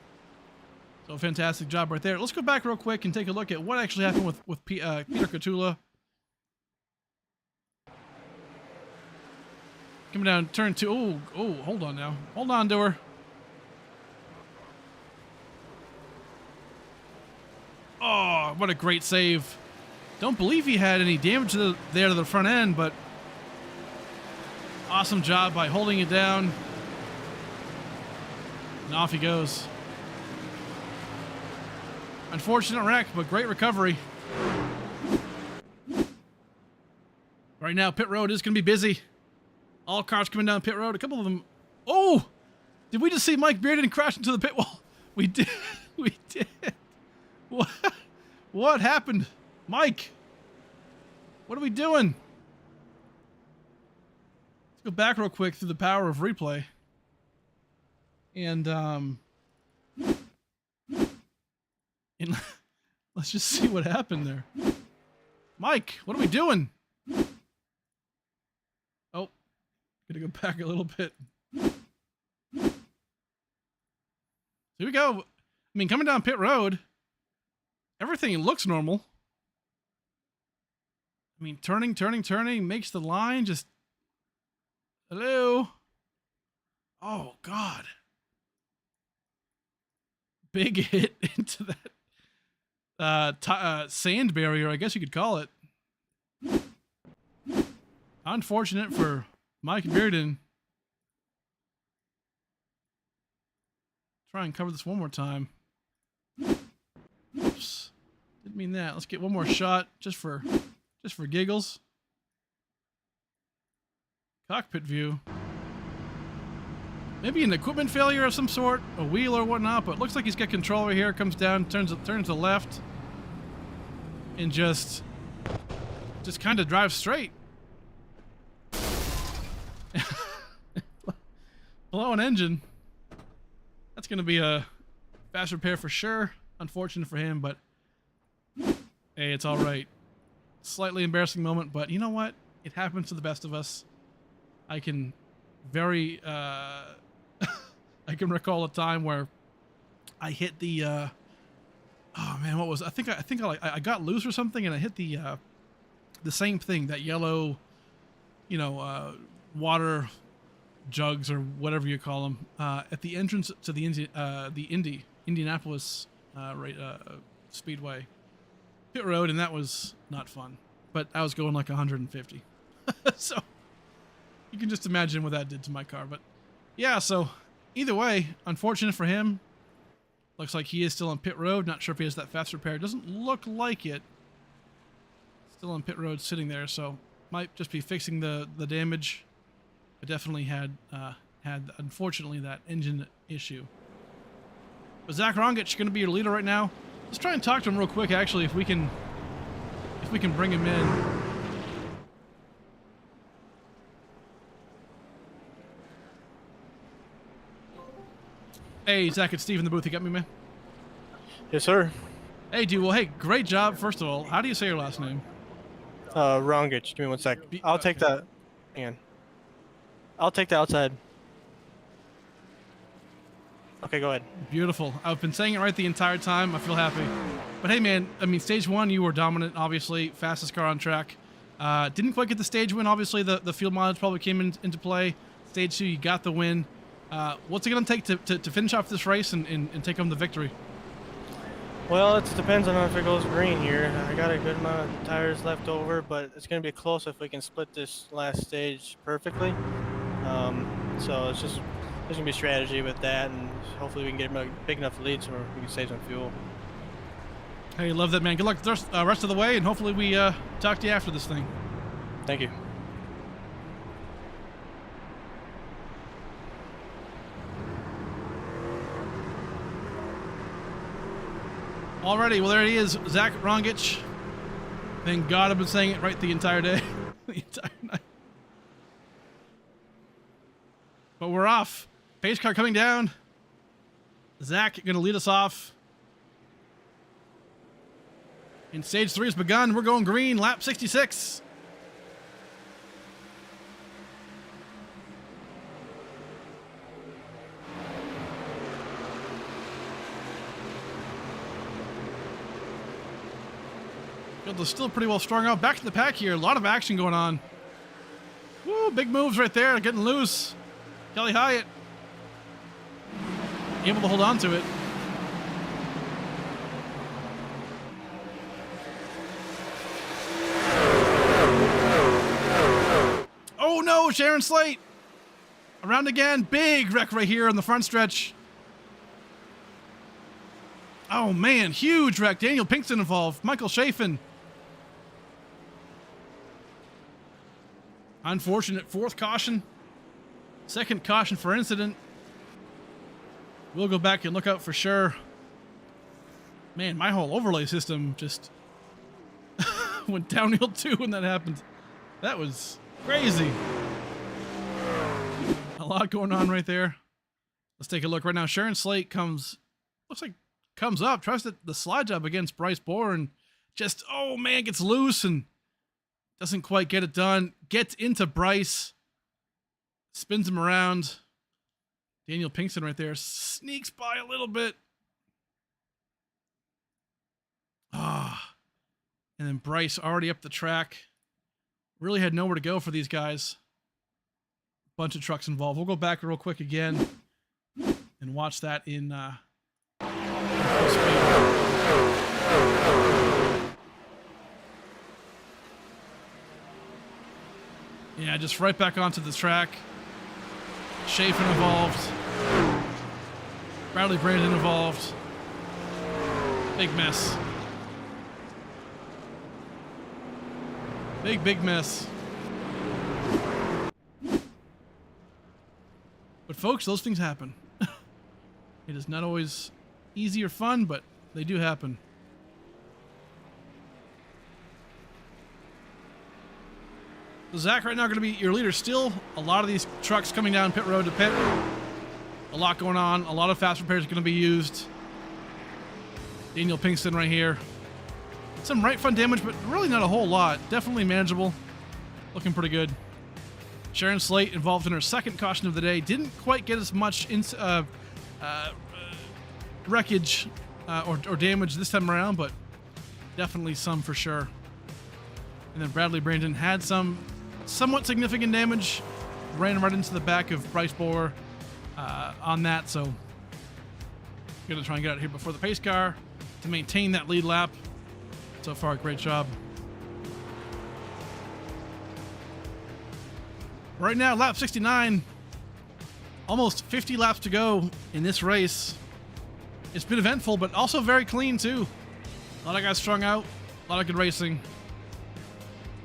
A: So fantastic job right there. Let's go back real quick and take a look at what actually happened with Peter Catula. Coming down turn 2. Oh, hold on now. Hold on to her. Oh, what a great save. Don't believe he had any damage there to the front end, but awesome job by holding it down. And off he goes. Unfortunate wreck, but great recovery. Right now, pit road is going to be busy. All cars coming down pit road. A couple of them. Oh! Did we just see Mike Bearden crash into the pit wall? We did. We did. What happened? Mike! What are we doing? Let's go back real quick through the power of replay. And let's just see what happened there. Mike, what are we doing? Oh, gotta go back a little bit. Here we go. I mean, coming down pit road, everything looks normal. I mean, turning, makes the line just... Hello? Oh, God. Big hit into that sand barrier, I guess you could call it. Unfortunate for Mike Bearden. Try and cover this one more time. Oops. Didn't mean that. Let's get one more shot just for giggles. Cockpit view. Maybe an equipment failure of some sort, a wheel or whatnot, but looks like he's got control over here, comes down, turns to left, and just kind of drives straight. Blowing engine. That's going to be a fast repair for sure. Unfortunate for him, but hey, it's all right. Slightly embarrassing moment, but you know what? It happens to the best of us. I can very I can recall a time where I hit the oh man, what was I think I got loose or something, and I hit the same thing, that yellow, you know, water jugs or whatever you call them, at the entrance to the Indianapolis Speedway pit road, and that was not fun. But I was going like 150, so you can just imagine what that did to my car. But yeah, so either way, unfortunate for him. Looks like he is still on pit road. Not sure if he has that fast repair. Doesn't look like it. Still on pit road, sitting there, so might just be fixing the damage. But definitely had unfortunately that engine issue. But Zach Rongich going to be your leader right now. Let's try and talk to him real quick. Actually, if we can bring him in. Hey, Zach, it's Steve in the booth. You got me, man?
C: Yes, sir.
A: Hey, dude. Well, hey, great job. First of all, how do you say your last name?
C: Wrongage. Give me 1 sec. I'll take
A: okay.
C: that. Hang on. I'll take the outside. Okay, go ahead.
A: Beautiful. I've been saying it right the entire time. I feel happy. But hey, man, I mean, stage 1, you were dominant, obviously. Fastest car on track. Didn't quite get the stage win. Obviously, the field mileage probably came into play. Stage 2, you got the win. What's it going to take to finish off this race and take home the victory?
C: Well, it depends on if it goes green here. I got a good amount of tires left over, but it's going to be close if we can split this last stage perfectly. So it's just there's going to be strategy with that, and hopefully we can get a big enough lead so we can save some fuel.
A: Hey, love that, man. Good luck the rest of the way, and hopefully we talk to you after this thing.
C: Thank you.
A: Alrighty, well, there he is, Zach Rongich. Thank God I've been saying it right the entire day. The entire night. But we're off. Pace car coming down. Zach going to lead us off. And stage 3 has begun. We're going green, lap 66. Field is still pretty well strung out. Back to the pack here. A lot of action going on. Woo, big moves right there. Getting loose. Kelly Hyatt able to hold on to it. Oh no, Sharon Slate. Around again. Big wreck right here on the front stretch. Oh man, huge wreck. Daniel Pinkston involved. Michael Chafin. Unfortunate 4th caution. 2nd caution for incident. We'll go back and look out for sure. Man, my whole overlay system just went downhill too when that happened. That was crazy. A lot going on right there. Let's take a look right now. Sharon Slate comes up, tries the slide job against Bryce Bohr and just, oh man, gets loose and doesn't quite get it done. Gets into Bryce. Spins him around. Daniel Pinkston right there sneaks by a little bit. And then Bryce already up the track. Really had nowhere to go for these guys. Bunch of trucks involved. We'll go back real quick again and watch that in full speed. Yeah, just right back onto the track. Chafin involved. Bradley Brandon involved. Big mess. Big mess. But folks, those things happen. It is not always easy or fun, but they do happen. So Zach right now going to be your leader still. A lot of these trucks coming down pit road to pit. A lot going on. A lot of fast repairs are going to be used. Daniel Pinkston right here. Some right front damage, but really not a whole lot. Definitely manageable. Looking pretty good. Sharon Slate involved in her 2nd caution of the day. Didn't quite get as much wreckage or damage this time around, but definitely some for sure. And then Bradley Brandon had some somewhat significant damage. Ran right into the back of Bryce Bohr on that, so gonna try and get out here before the pace car to maintain that lead lap. So far, great job. Right now, lap 69. Almost 50 laps to go in this race. It's been eventful, but also very clean too. A lot of guys strung out, a lot of good racing.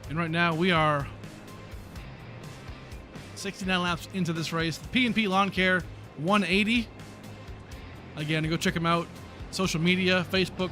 A: And right now we are 69 laps into this race. The P&P Lawncare 180. Again, go check them out. Social media, Facebook.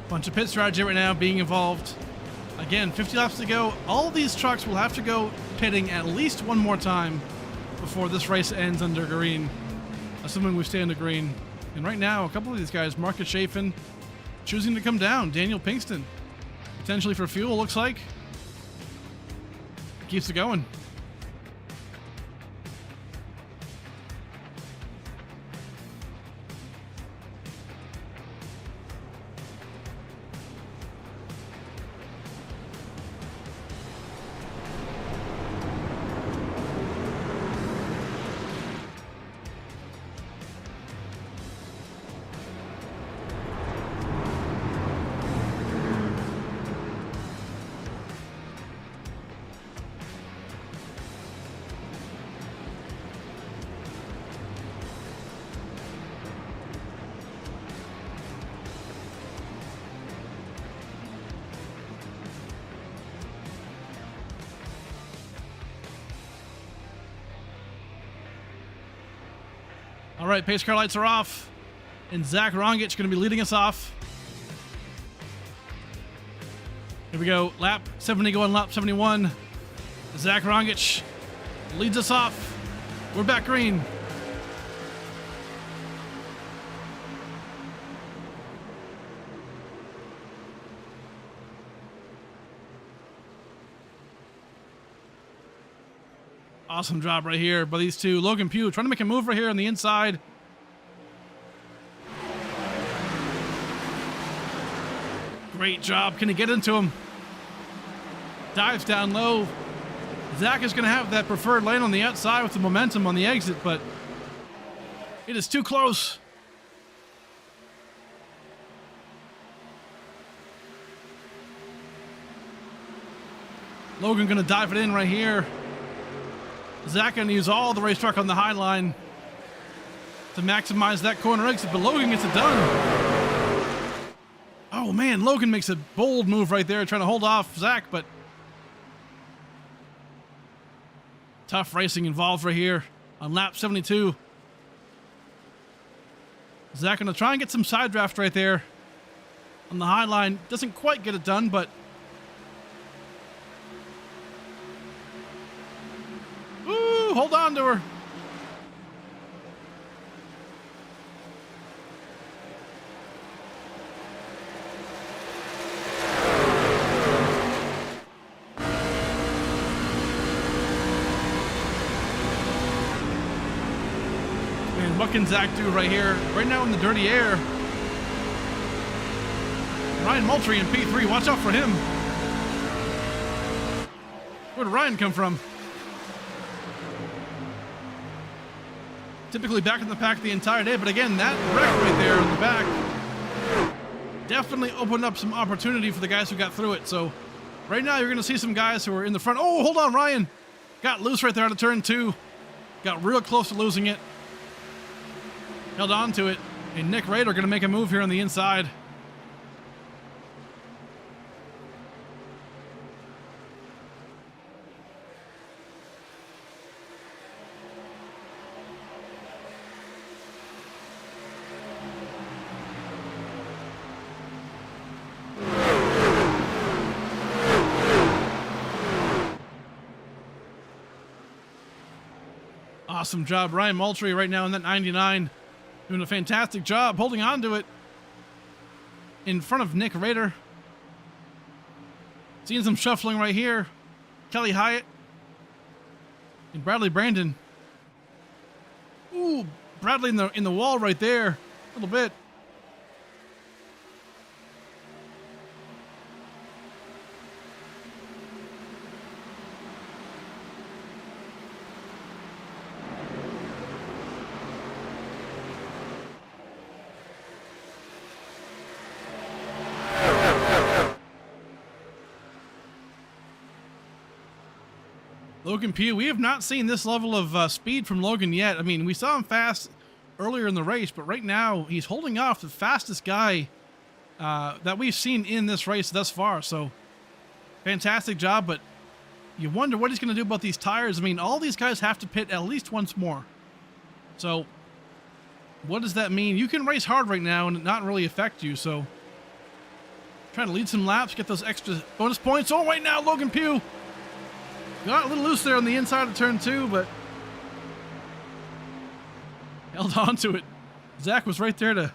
A: Bunch of pit strategy right now being involved. Again, 50 laps to go. All of these trucks will have to go pitting at least one more time before this race ends under green, assuming we stay under green. And right now, a couple of these guys, Marcus Chafin, choosing to come down. Daniel Pinkston, potentially for fuel, looks like. Keeps it going. All right, pace car lights are off, and Zach Rongich going to be leading us off. Here we go, lap 70 going lap 71. Zach Rongich leads us off. We're back green. Awesome job right here by these two. Logan Pugh trying to make a move right here on the inside. Great job. Can he get into him? Dives down low. Zach is going to have that preferred lane on the outside with the momentum on the exit, but it is too close. Logan going to dive it in right here. Zach going to use all the racetrack on the high line to maximize that corner exit, but Logan gets it done. Oh man, Logan makes a bold move right there, trying to hold off Zach, but tough racing involved right here on lap 72. Zach going to try and get some side draft right there on the high line. Doesn't quite get it done, but hold on to her. Man, what can Zach do right here? Right now in the dirty air. Ryan Moultrie in P3, watch out for him. Where did Ryan come from? Typically back in the pack the entire day, but again, that wreck right there in the back definitely opened up some opportunity for the guys who got through it. So right now you're going to see some guys who are in the front. Oh, hold on, Ryan. Got loose right there out of turn 2. Got real close to losing it. Held on to it. And Nick Rader going to make a move here on the inside. Awesome job. Ryan Moultrie right now in that 99. Doing a fantastic job holding on to it in front of Nick Rader. Seeing some shuffling right here. Kelly Hyatt and Bradley Brandon. Ooh, Bradley in the wall right there. A little bit. Logan Pugh, we have not seen this level of speed from Logan yet. I mean, we saw him fast earlier in the race, but right now he's holding off the fastest guy that we've seen in this race thus far. So fantastic job, but you wonder what he's going to do about these tires. I mean, all these guys have to pit at least once more. So what does that mean? You can race hard right now and it not really affect you. So trying to lead some laps, get those extra bonus points. Oh, right now, Logan Pugh got a little loose there on the inside of turn 2, but held on to it. Zach was right there to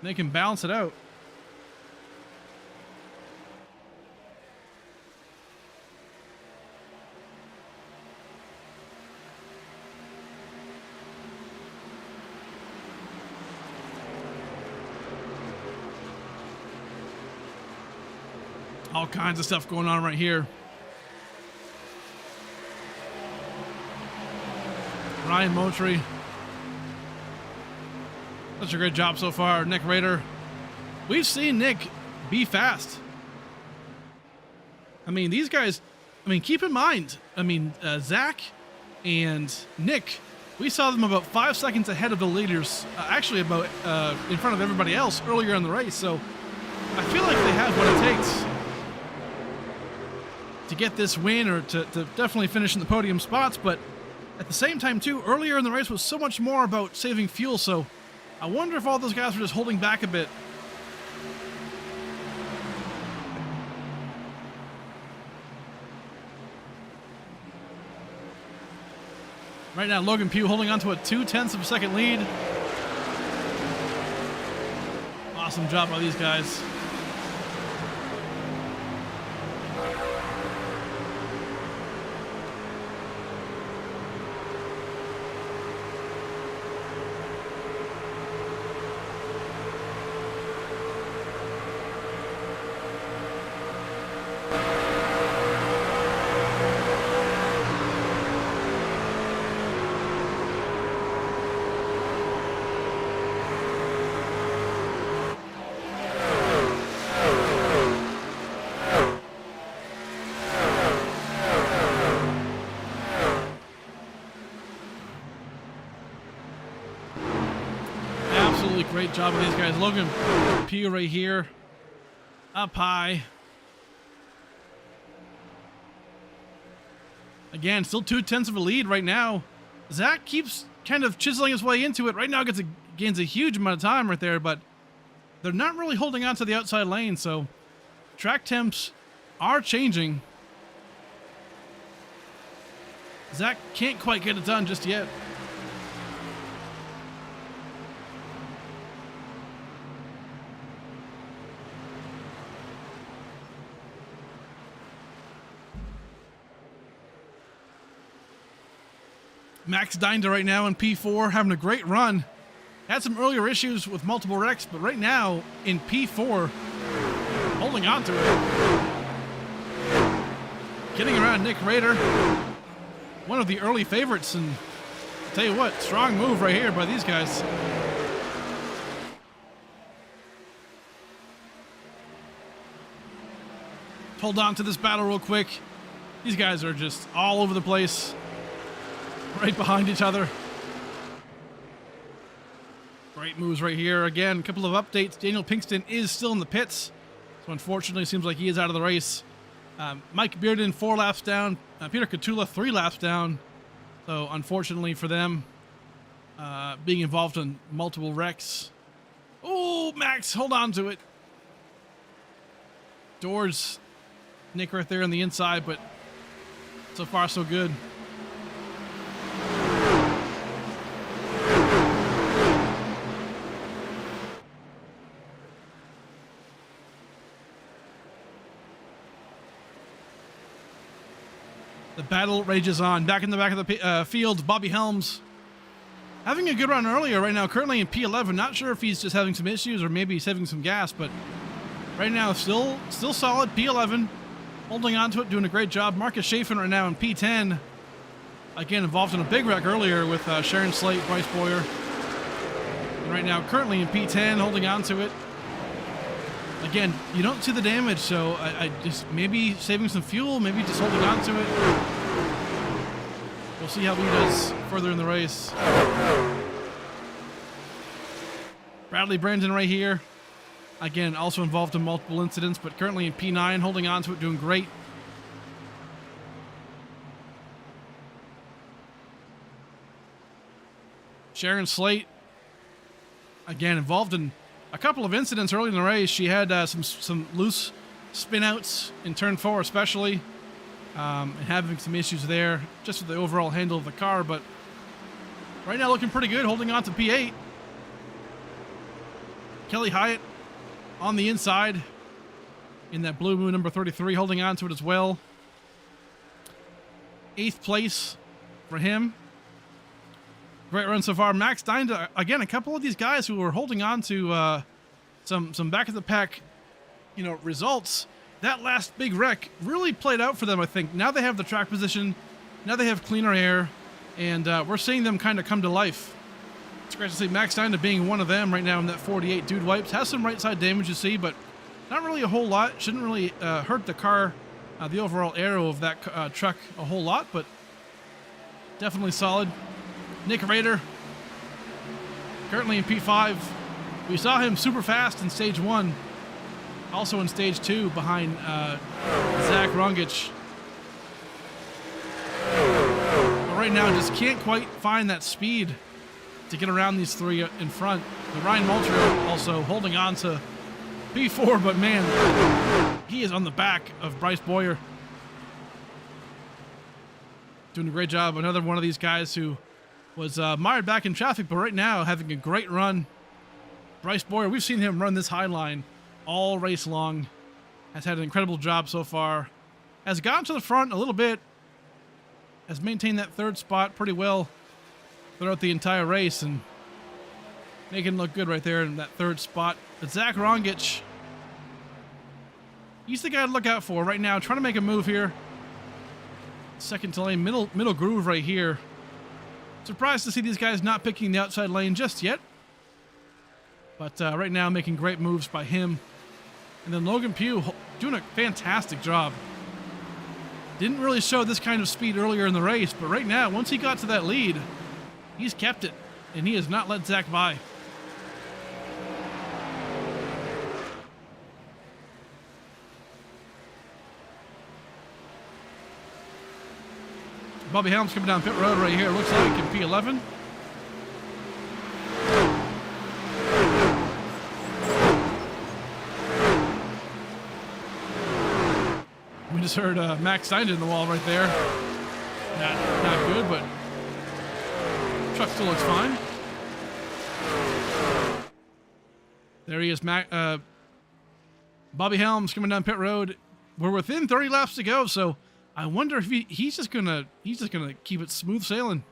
A: make him balance it out. All kinds of stuff going on right here. Ryan Moultrie. Such a great job so far. Nick Rader. We've seen Nick be fast. I mean, these guys, I mean, keep in mind, I mean, Zach and Nick, we saw them about 5 seconds ahead of the leaders, actually about in front of everybody else earlier in the race. So I feel like they have what it takes to get this win, or to definitely finish in the podium spots. But at the same time too, earlier in the race was so much more about saving fuel, so I wonder if all those guys were just holding back a bit. Right now, Logan Pugh holding on to a 0.2 of a second lead. Awesome job by these guys. Great job of these guys. Logan Pugh right here, up high. Again, still 0.2 of a lead right now. Zach keeps kind of chiseling his way into it. Right now gains a huge amount of time right there, but they're not really holding on to the outside lane, so track temps are changing. Zach can't quite get it done just yet. Max Dinder right now in P4, having a great run. Had some earlier issues with multiple wrecks, but right now in P4, holding on to it. Getting around Nick Rader, one of the early favorites, and I'll tell you what, strong move right here by these guys. Hold on to this battle real quick. These guys are just all over the place. Right behind each other. Great moves right here. Again, a couple of updates. Daniel Pinkston is still in the pits, so unfortunately it seems like he is out of the race. Mike Bearden 4 laps down. Peter Catula 3 laps down. So unfortunately for them, being involved in multiple wrecks. Oh, Max, hold on to it. Doors, Nick right there on the inside, but so far so good. The battle rages on. Back in the back of the field, Bobby Helms having a good run earlier. Right now, currently in P11. Not sure if he's just having some issues or maybe he's saving some gas, but right now still solid. P11, holding on to it, doing a great job. Marcus Chafin right now in P10. Again, involved in a big wreck earlier with Sharon Slate, Bryce Boyer. And right now, currently in P10, holding on to it. Again, you don't see the damage, so I just maybe saving some fuel, maybe just holding on to it. We'll see how he does further in the race. Bradley Brandon right here. Again, also involved in multiple incidents, but currently in P9, holding on to it, doing great. Sharon Slate, again, involved in a couple of incidents early in the race. She had some loose spin-outs in turn 4 especially, and having some issues there just with the overall handle of the car. But right now looking pretty good, holding on to P8. Kelly Hyatt on the inside in that Blue Moon number 33, holding on to it as well. 8th place for him. Great run so far. Max Dinda, again, a couple of these guys who were holding on to some back of the pack, results. That last big wreck really played out for them, I think. Now they have the track position. Now they have cleaner air, and we're seeing them kind of come to life. It's great to see Max Dinda being one of them right now in that 48. Dude wipes. Has some right side damage, you see, but not really a whole lot. Shouldn't really hurt the car, the overall aero of that truck a whole lot, but definitely solid. Nick Rader, currently in P5. We saw him super fast in stage 1, also in stage 2 behind Zach Rongich. But right now just can't quite find that speed to get around these 3 in front. The Ryan Moultrie also holding on to P4, but man, he is on the back of Bryce Boyer. Doing a great job. Another one of these guys who was mired back in traffic, but right now having a great run. Bryce Boyer, we've seen him run this high line all race long. Has had an incredible job so far. Has gotten to the front a little bit. Has maintained that 3rd spot pretty well throughout the entire race, and making it look good right there in that 3rd spot. But Zach Rongich, he's the guy to look out for right now, trying to make a move here. Second to lane, middle groove right here. Surprised to see these guys not picking the outside lane just yet. But right now making great moves by him. And then Logan Pugh doing a fantastic job. Didn't really show this kind of speed earlier in the race, but right now, once he got to that lead, he's kept it, and he has not let Zach by. Bobby Helms coming down pit road right here. Looks like in P11. We just heard Max Dinda in the wall right there. Not good, but truck still looks fine. There he is, Bobby Helms coming down pit road. We're within 30 laps to go, so I wonder if he's just gonna keep it smooth sailing.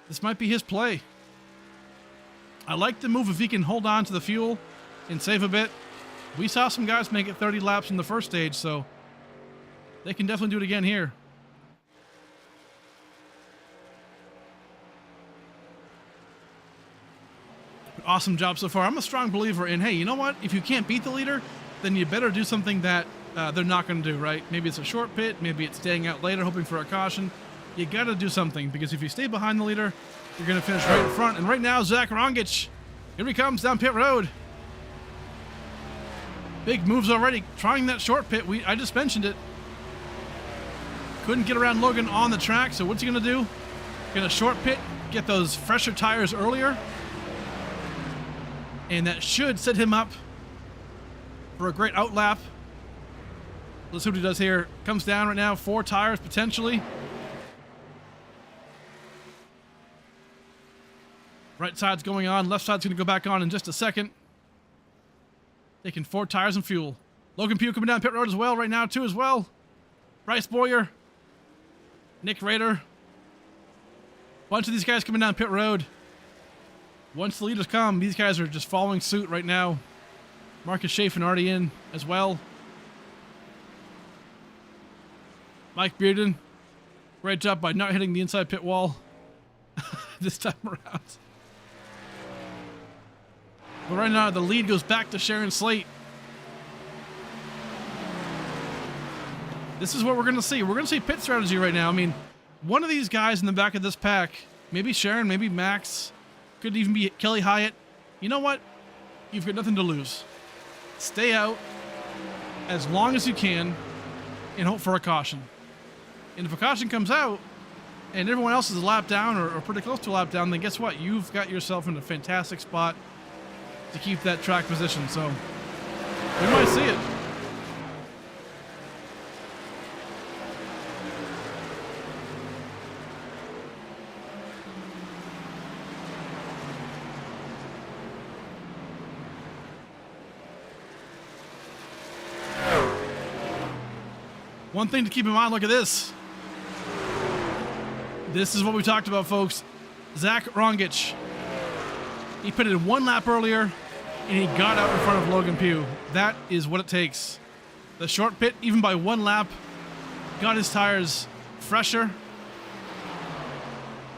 A: This might be his play. I like the move if he can hold on to the fuel and save a bit. We saw some guys make it 30 laps in the first stage, so they can definitely do it again here. Awesome job so far. I'm a strong believer in, hey, you know what? If you can't beat the leader, then you better do something that they're not going to do, right? Maybe it's a short pit. Maybe it's staying out later, hoping for a caution. You got to do something, because if you stay behind the leader, you're going to finish right in front. And right now, Zach Rongich, here he comes down pit road. Big moves already, trying that short pit. I just mentioned it. Couldn't get around Logan on the track, so what's he going to do? Going to short pit, get those fresher tires earlier. And that should set him up for a great outlap. Let's see what he does here. Comes down right now, 4 tires potentially. Right side's going on, left side's going to go back on in just a second. Taking 4 tires and fuel. Logan Pugh coming down pit road as well right now too as well. Bryce Boyer. Nick Rader. Bunch of these guys coming down pit road. Once the leaders come, these guys are just following suit right now. Marcus Chafin already in as well. Mike Bearden, great job by not hitting the inside pit wall this time around. But right now, the lead goes back to Sharon Slate. This is what we're going to see. We're going to see pit strategy right now. I mean, one of these guys in the back of this pack, maybe Sharon, maybe Max, could even be Kelly Hyatt. You know what? You've got nothing to lose. Stay out as long as you can and hope for a caution. And if a caution comes out and everyone else is a lap down or pretty close to a lap down, then guess what? You've got yourself in a fantastic spot to keep that track position. So we might see it. One thing to keep in mind, look at this. This is what we talked about, folks. Zach Rongich. He pitted one lap earlier, and he got out in front of Logan Pugh. That is what it takes. The short pit, even by one lap, got his tires fresher.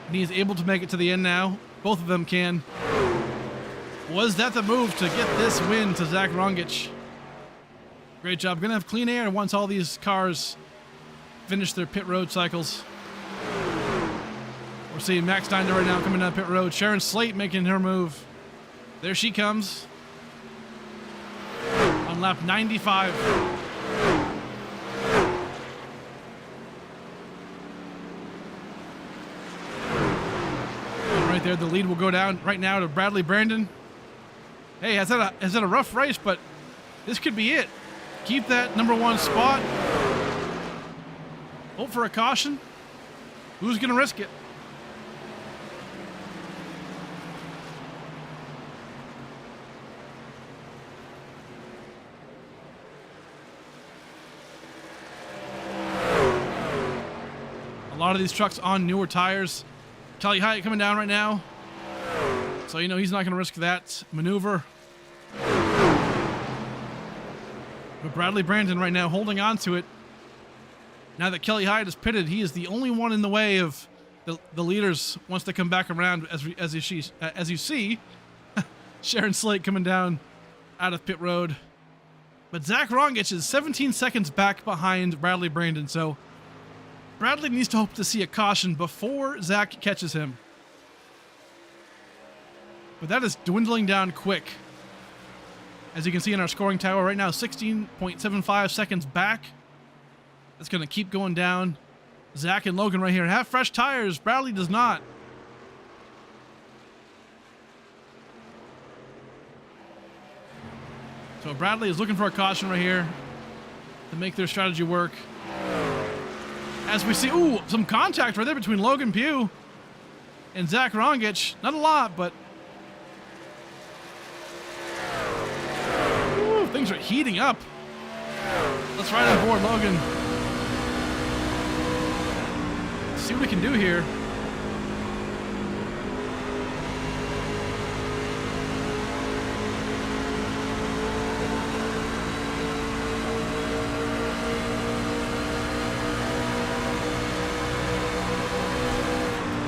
A: And he is able to make it to the end now. Both of them can. Was that the move to get this win to Zach Rongich? Great job. Gonna have clean air once all these cars finish their pit road cycles. We're seeing Max Steiner right now coming down pit road. Sharon Slate making her move. There she comes. On lap 95. And right there, the lead will go down right now to Bradley Brandon. Hey, has that a rough race, but this could be it. Keep that number one spot. Hope for a caution. Who's going to risk it? A lot of these trucks on newer tires. Kelly Hyatt coming down right now. So you know he's not going to risk that maneuver. But Bradley Brandon right now holding on to it. Now that Kelly Hyatt is pitted, he is the only one in the way of the leaders once they come back around. As you see, Sharon Slate coming down out of pit road. But Zach Rongich is 17 seconds back behind Bradley Brandon. So Bradley needs to hope to see a caution before Zach catches him. But that is dwindling down quick. As you can see in our scoring tower right now, 16.75 seconds back. That's going to keep going down. Zach and Logan right here have fresh tires. Bradley does not. So Bradley is looking for a caution right here to make their strategy work. As we see, ooh, some contact right there between Logan Pugh and Zach Rongich. Not a lot, but things are heating up. Let's ride on board, Logan. See what we can do here.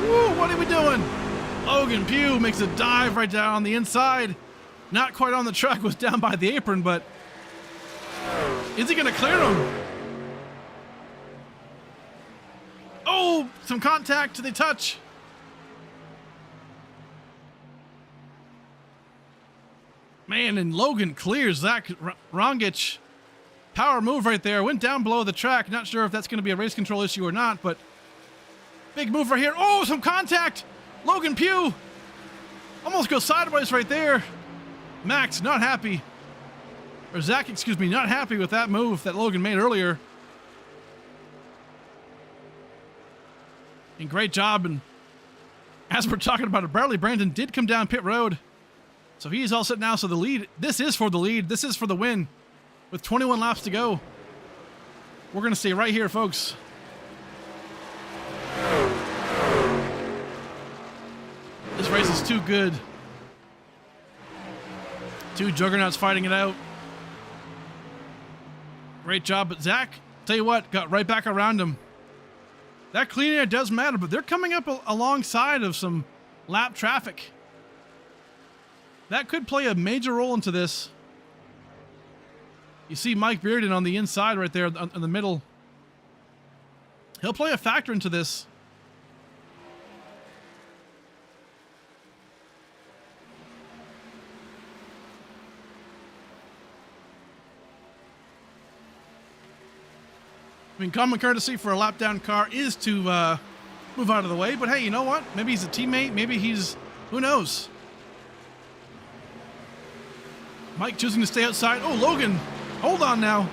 A: Woo, what are we doing? Logan Pugh makes a dive right down on the inside. Not quite on the track, was down by the apron, but is he going to clear him? Oh, some contact to the touch. Man, and Logan clears Zach Rongich. Power move right there. Went down below the track. Not sure if that's going to be a race control issue or not, but big move right here. Oh, some contact. Logan Pugh almost goes sideways right there. Max not happy, or Zach, excuse me, not happy with that move that Logan made earlier. And great job. And as we're talking about it, Bradley Brandon did come down pit road. So he's all set now. So the lead, this is for the lead. This is for the win with 21 laps to go. We're going to stay right here, folks. This race is too good. Two juggernauts fighting it out. Great job, but Zach, tell you what, got right back around him. That clean air does matter, but they're coming up alongside of some lap traffic. That could play a major role into this. You see Mike Bearden on the inside right there in the middle. He'll play a factor into this. I mean, common courtesy for a lap down car is to move out of the way, but hey, you know what? Maybe he's a teammate. Maybe he's, who knows? Mike choosing to stay outside. Oh, Logan, hold on now.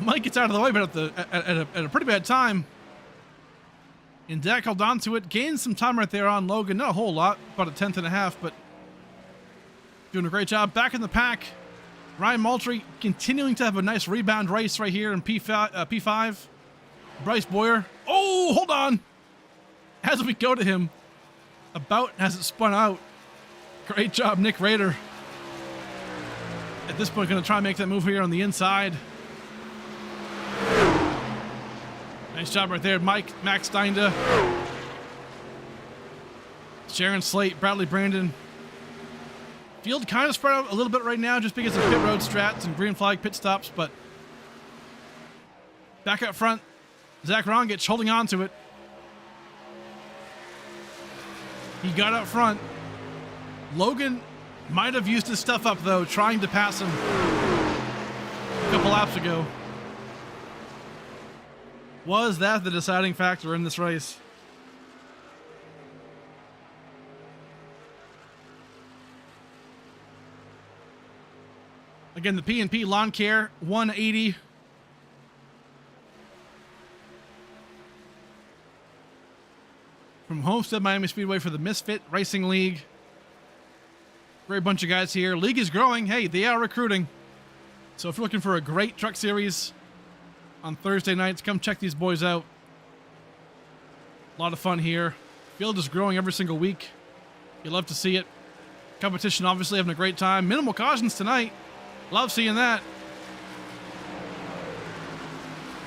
A: Mike gets out of the way, but at a pretty bad time. And Dak held on to it, gained some time right there on Logan. Not a whole lot, about a tenth and a half, but doing a great job. Back in the pack, Ryan Moultrie continuing to have a nice rebound race right here in P5. Bryce Boyer. Oh, hold on. As we go to him, about has it spun out. Great job, Nick Rader. At this point, going to try and make that move here on the inside. Nice job right there, Max Steinda. Sharon Slate, Bradley Brandon. Field kind of spread out a little bit right now just because of pit road strats and green flag pit stops, but back up front, Zach Rongich holding on to it. He got up front. Logan might have used his stuff up, though, trying to pass him a couple laps ago. Was that the deciding factor in this race? Again, the P&P Lawncare 180. From Homestead Miami Speedway for the Misfit Racing League. Great bunch of guys here. League is growing. Hey, they are recruiting. So if you're looking for a great truck series on Thursday nights, come check these boys out. A lot of fun here. Field is growing every single week. You love to see it. Competition obviously having a great time. Minimal cautions tonight. Love seeing that.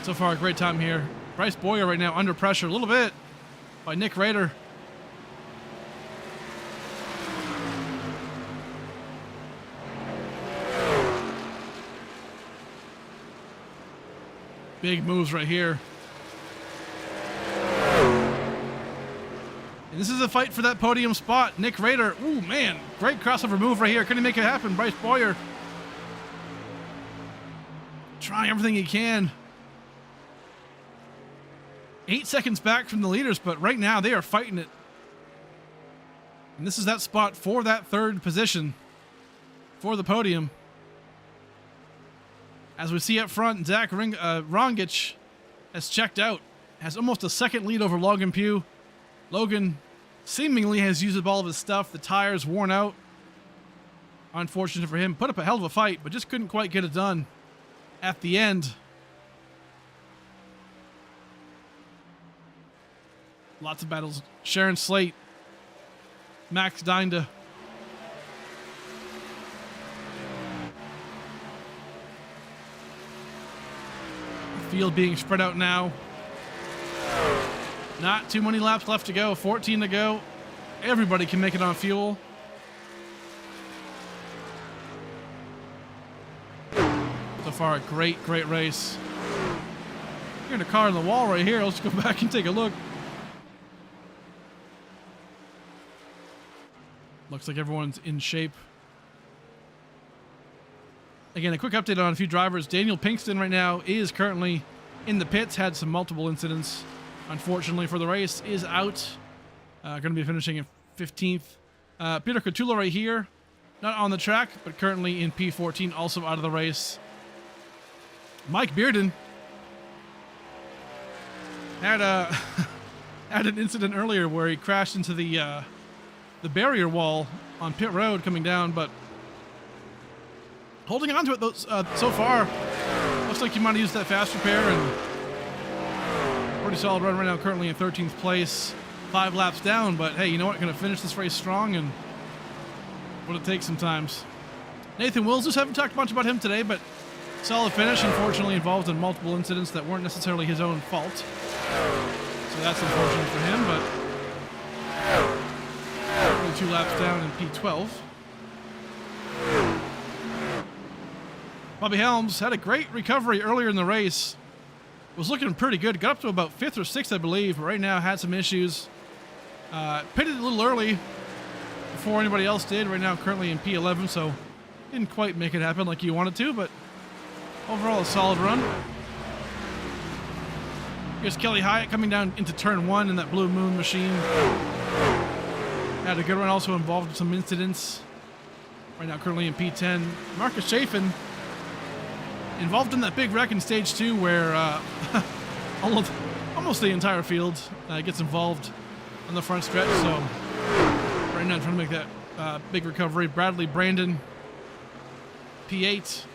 A: So far, a great time here. Bryce Boyer right now under pressure a little bit by Nick Rader. Big moves right here. And this is a fight for that podium spot. Nick Rader, ooh man, great crossover move right here. Couldn't make it happen. Bryce Boyer trying everything he can. 8 seconds back from the leaders, but right now they are fighting it. And this is that spot for that third position for the podium. As we see up front, Zach Rongich has checked out. Has almost a second lead over Logan Pugh. Logan seemingly has used up all of his stuff. The tires worn out. Unfortunate for him. Put up a hell of a fight, but just couldn't quite get it done at the end. Lots of battles. Sharon Slate. Max Dinda. Field being spread out now. Not too many laps left to go. 14 to go. Everybody can make it on fuel. So far, a great race. You're in a car on the wall right here. Let's go back and take a look. Looks like everyone's in shape. Again, a quick update on a few drivers. Daniel Pinkston right now is currently in the pits. Had some multiple incidents, unfortunately, for the race. Is out. Going to be finishing in 15th. Peter Cotula right here. Not on the track, but currently in P14. Also out of the race. Mike Bearden had had an incident earlier where he crashed into the barrier wall on pit road coming down, but holding on to it so far. Looks like you might have used that fast repair, and pretty solid run right now, currently in 13th place, 5 laps down, but hey, you know what, gonna finish this race strong, and what it takes sometimes. Nathan Wills, just haven't talked much about him today, but solid finish, unfortunately involved in multiple incidents that weren't necessarily his own fault. So that's unfortunate for him, but only 2 laps down in P12. Bobby Helms had a great recovery earlier in the race. Was looking pretty good. Got up to about 5th or 6th, I believe. But right now had some issues. Pitted a little early before anybody else did. Right now currently in P11, so didn't quite make it happen like you wanted to, but overall a solid run. Here's Kelly Hyatt coming down into turn 1 in that Blue Moon machine. Had a good run, also involved in some incidents. right now currently in P10. Marcus Chafin involved in that big wreck in stage 2 where almost the entire field gets involved on the front stretch. So right now trying to make that big recovery. Bradley Brandon, P8.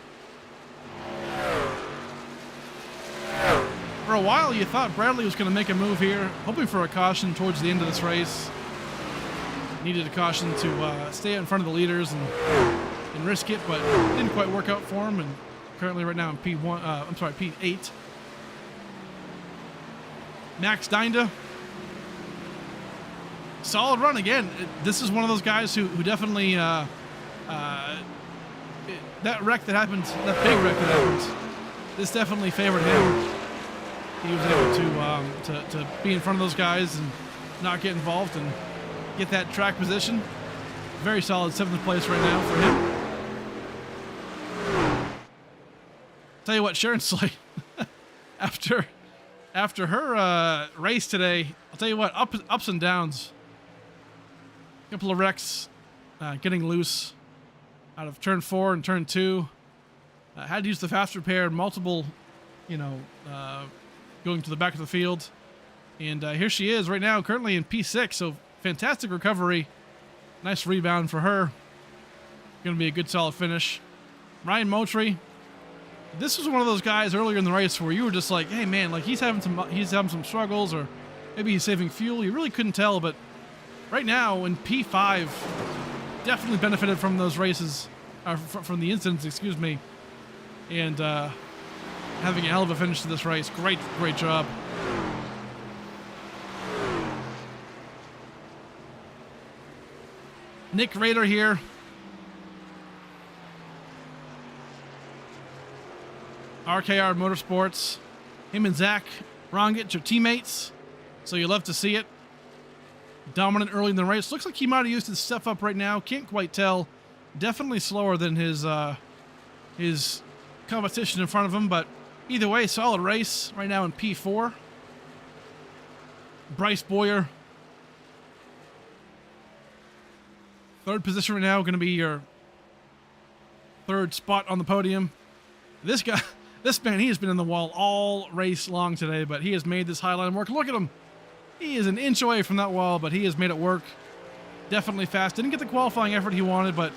A: For a while, you thought Bradley was going to make a move here, hoping for a caution towards the end of this race. Needed a caution to stay out in front of the leaders and risk it, but it didn't quite work out for him. And currently, right now in P8. Max Dinda, solid run again. This is one of those guys who definitely that wreck that happened, that big wreck that happened. This definitely favored him. He was able to be in front of those guys and not get involved and get that track position. Very solid 7th place right now for him. Tell you what, Sharon Slay, after her race today, I'll tell you what, ups and downs. A couple of wrecks, getting loose out of turn 4 and turn 2. Had to use the fast repair, multiple, going to the back of the field. And here she is right now, currently in P6. So fantastic recovery. Nice rebound for her. Going to be a good, solid finish. Ryan Moultrie. This was one of those guys earlier in the race where you were just like, hey man, like he's having some struggles, or maybe he's saving fuel. You really couldn't tell, but right now in P5, definitely benefited from those races, from the incidents, excuse me, and having a hell of a finish to this race. Great job. Nick Rader here. RKR Motorsports. Him and Zach Rongich are teammates, so you love to see it. Dominant early in the race. Looks like he might have used his stuff up right now. Can't quite tell. Definitely slower than his competition in front of him, but either way, solid race right now in P4. Bryce Boyer, 3rd position right now, going to be your 3rd spot on the podium. This man, he has been in the wall all race long today, but he has made this high line work. Look at him. He is an inch away from that wall, but he has made it work. Definitely fast. Didn't get the qualifying effort he wanted, but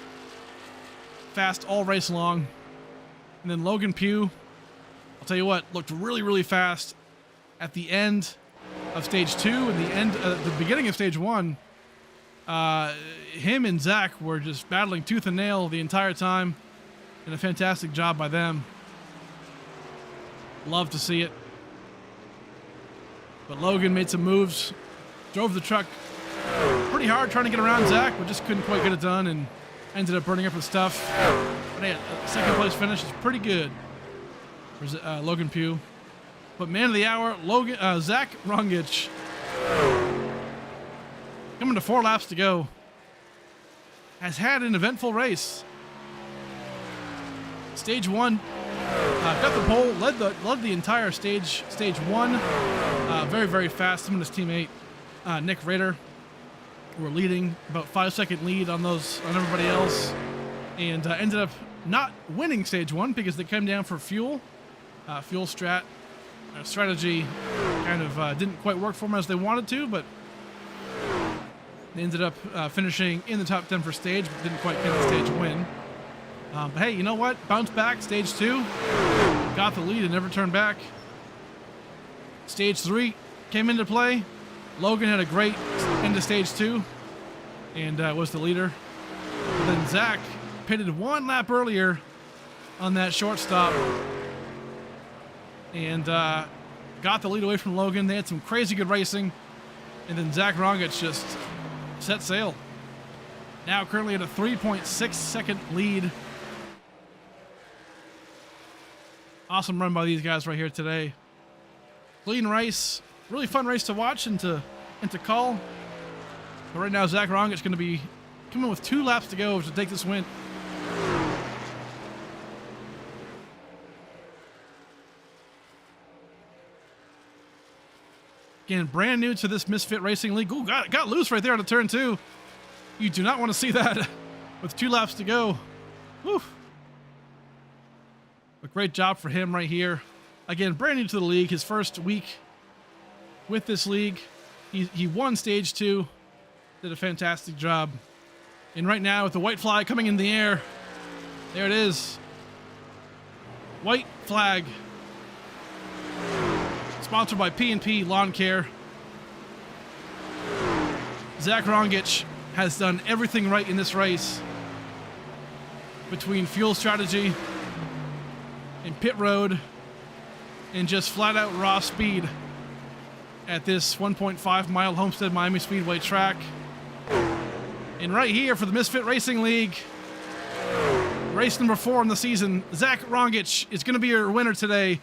A: fast all race long. And then Logan Pugh, I'll tell you what, looked really fast at the end of stage 2 and the beginning of stage 1. Him and Zach were just battling tooth and nail the entire time, and a fantastic job by them. Love to see it. But Logan made some moves, drove the truck pretty hard trying to get around Zach, but just couldn't quite get it done and ended up burning up his stuff. But hey, a 2nd place finish is pretty good for Logan Pugh. But man of the hour, Zach Rongich. Coming to 4 laps to go. Has had an eventful race. Stage 1, got the pole, led the entire stage 1. Very fast. Him and his teammate Nick Rader were leading, about 5-second lead on everybody else, and ended up not winning stage 1 because they came down for fuel strategy kind of didn't quite work for them as they wanted to, but they ended up finishing in the top 10 for stage, but didn't quite get the stage win. But hey, you know what? Bounce back, stage 2, got the lead and never turned back. Stage 3 came into play. Logan had a great end to stage 2 and was the leader. But then Zach pitted 1 lap earlier on that short stop and got the lead away from Logan. They had some crazy good racing, and then Zach Rongich just set sail. Now currently at a 3.6 second lead. Awesome run by these guys right here today. Clean race, really fun race to watch and to call. But right now Zach Rongich going to be coming with 2 laps to go to take this win. Again, brand new to this Misfit Racing League. Ooh, got loose right there on the turn 2. You do not want to see that. with 2 laps to go. Woo. A great job for him right here. Again, brand new to the league, his first week with this league. He won stage 2, did a fantastic job. And right now with the white flag coming in the air, there it is. White flag. Sponsored by P&P Lawncare. Zach Rongich has done everything right in this race between fuel strategy and pit road and just flat out raw speed at this 1.5 mile Homestead Miami Speedway track. And right here for the Misfit Racing League, race number 4 in the season, Zach Rongich is going to be your winner today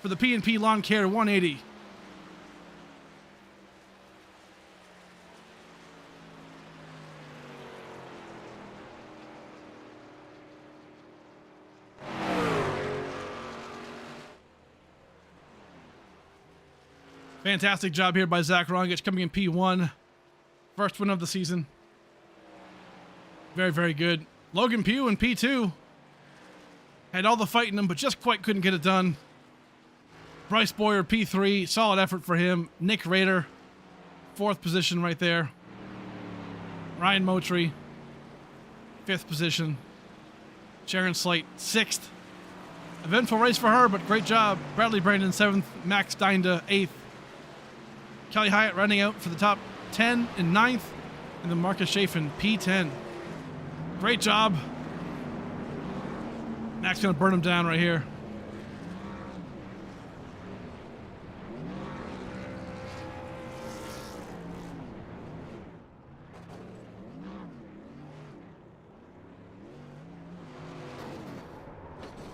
A: for the P&P Lawn Care 180. Fantastic job here by Zach Rongich, coming in P1. First win of the season. Very, very good. Logan Pugh in P2. Had all the fight in him, but just quite couldn't get it done. Bryce Boyer, P3. Solid effort for him. Nick Rader, 4th position right there. Ryan Moultrie, 5th position. Sharon Slate, 6th. Eventful race for her, but great job. Bradley Brandon, 7th. Max Dinda, 8th. Kelly Hyatt running out for the top 10 and 9th. And then Marcus Chafin, P10. Great job. Max going to burn him down right here.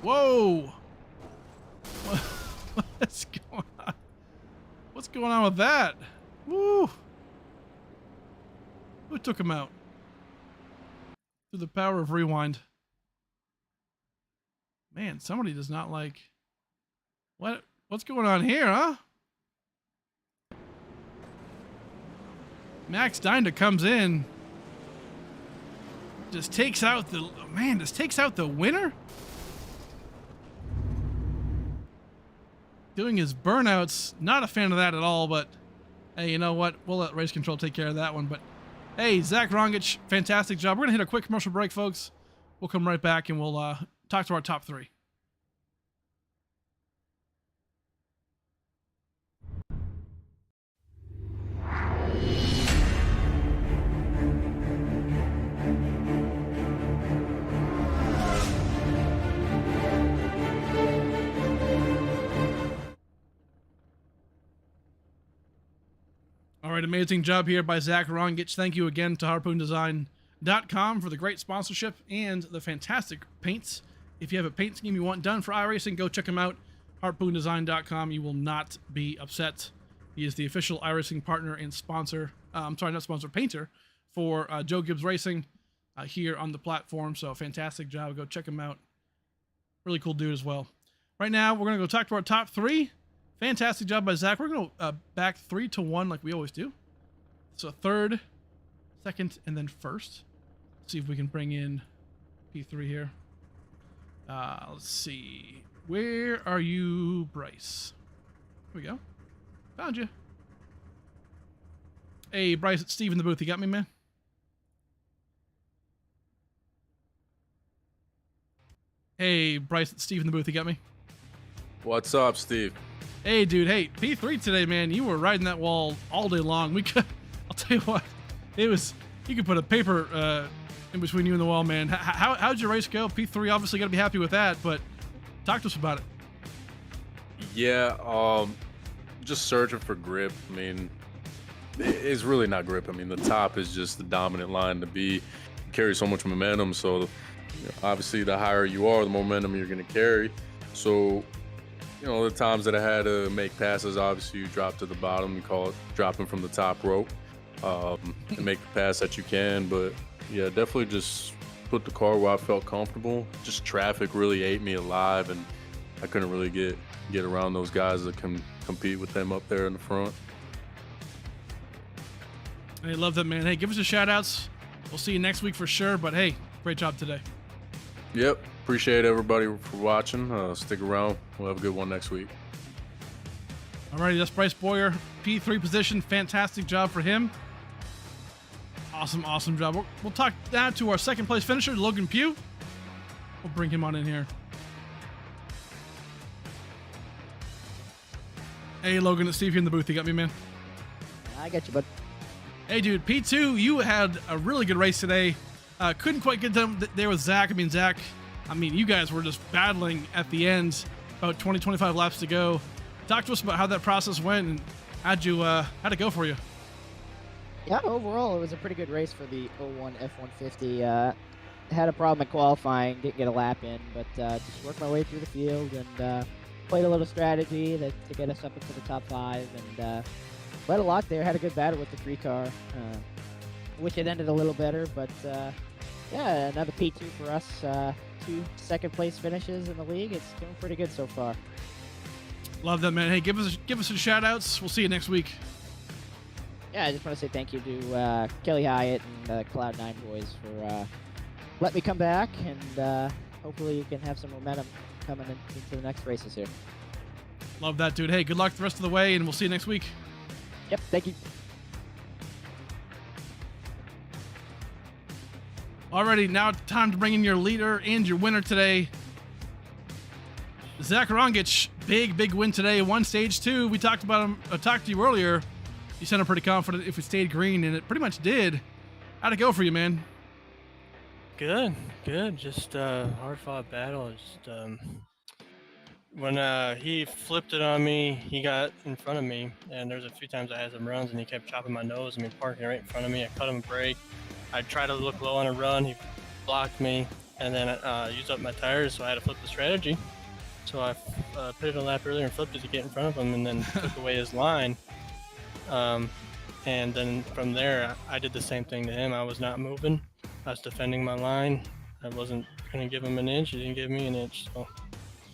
A: Whoa. What's going on? What's going on with that? Woo. Who took him out? Through the power of rewind. Man, somebody does not like... What's going on here, huh? Max Dinda comes in. Just takes out the... Man, just takes out the winner? Doing his burnouts. Not a fan of that at all, but... Hey, you know what? We'll let race control take care of that one, but... Hey, Zach Rongich, fantastic job. We're going to hit a quick commercial break, folks. We'll come right back and we'll talk to our top 3. All right, amazing job here by Zach Rongich. Thank you again to HarpoonDesign.com for the great sponsorship and the fantastic paints. If you have a paint scheme you want done for iRacing, go check him out. HarpoonDesign.com. You will not be upset. He is the official iRacing partner and sponsor. Painter for Joe Gibbs Racing here on the platform. So fantastic job. Go check him out. Really cool dude as well. Right now, we're going to go talk to our top 3. Fantastic job by Zach. We're going to back 3 to 1 like we always do. So 3rd, 2nd, and then 1st. See if we can bring in P3 here. Let's see. Where are you, Bryce? Here we go. Found you. Hey, Bryce, it's Steve in the booth. You got me, man? Hey, Bryce, it's Steve in the booth. You got me?
D: What's up, Steve?
A: Hey, dude. Hey, P3 today, man. You were riding that wall all day long. We could, I'll tell you what, it was, you could put a paper in between you and the wall, man. How'd your race go? P3 obviously got to be happy with that, but talk to us about it.
D: Yeah, just searching for grip. I mean, it's really not grip. I mean, the top is just the dominant line to be. You carry so much momentum, so obviously the higher you are, the momentum you're going to carry. So, the times that I had to make passes, obviously you drop to the bottom. You call it dropping from the top rope and make the pass that you can. But, yeah, definitely just put the car where I felt comfortable. Just traffic really ate me alive, and I couldn't really get around those guys that can compete with them up there in the front.
A: I love that, man. Hey, give us a shout-outs. We'll see you next week for sure. But, hey, Great job today.
D: Yep. Appreciate everybody for watching. Stick around. We'll have a good one next week.
A: Alrighty, that's Bryce Boyer, P3 position. Fantastic job for him. Awesome job. We'll talk now to our second place finisher, Logan Pugh. We'll bring him on in here. Hey, Logan, it's Steve here in the booth. You got me, man?
E: I got you, bud.
A: Hey, dude, P2, you had a really good race today. Couldn't quite get done there with Zach. Zach, you guys were just battling at the end, about 20, 25 laps to go. Talk to us about how that process went and how'd it go for you?
E: Yeah, overall, it was a pretty good race for the 01 F-150. Had a problem at qualifying, didn't get a lap in, but just worked my way through the field and played a little strategy to get us up into the top 5 and led a lot there. Had a good battle with the 3-car. Wish it ended a little better, but yeah, another P2 for us. 2 second-place finishes in the league. It's doing pretty good so far.
A: Love that, man. Hey, give us some shout-outs. We'll see you next week.
E: Yeah, I just want to say thank you to Kelly Hyatt and Cloud9 boys for letting me come back, and hopefully you can have some momentum coming into the next races here.
A: Love that, dude. Hey, good luck the rest of the way, and we'll see you next week.
E: Yep, thank you.
A: Alrighty, now time to bring in your leader and your winner today. Zach Rongich, big win today. Won stage 2. We talked about him. I talked to you earlier. You sounded pretty confident if we stayed green, and it pretty much did. How'd it go for you, man?
C: Good. Just hard-fought battle. Just when he flipped it on me, he got in front of me, and there's a few times I had some runs, and he kept chopping my nose. Parking right in front of me. I cut him a brake. I tried to look low on a run. He blocked me, and then used up my tires, so I had to flip the strategy. So I pitted a lap earlier and flipped it to get in front of him, and then took away his line. And then from there, I did the same thing to him. I was not moving. I was defending my line. I wasn't going to give him an inch. He didn't give me an inch. So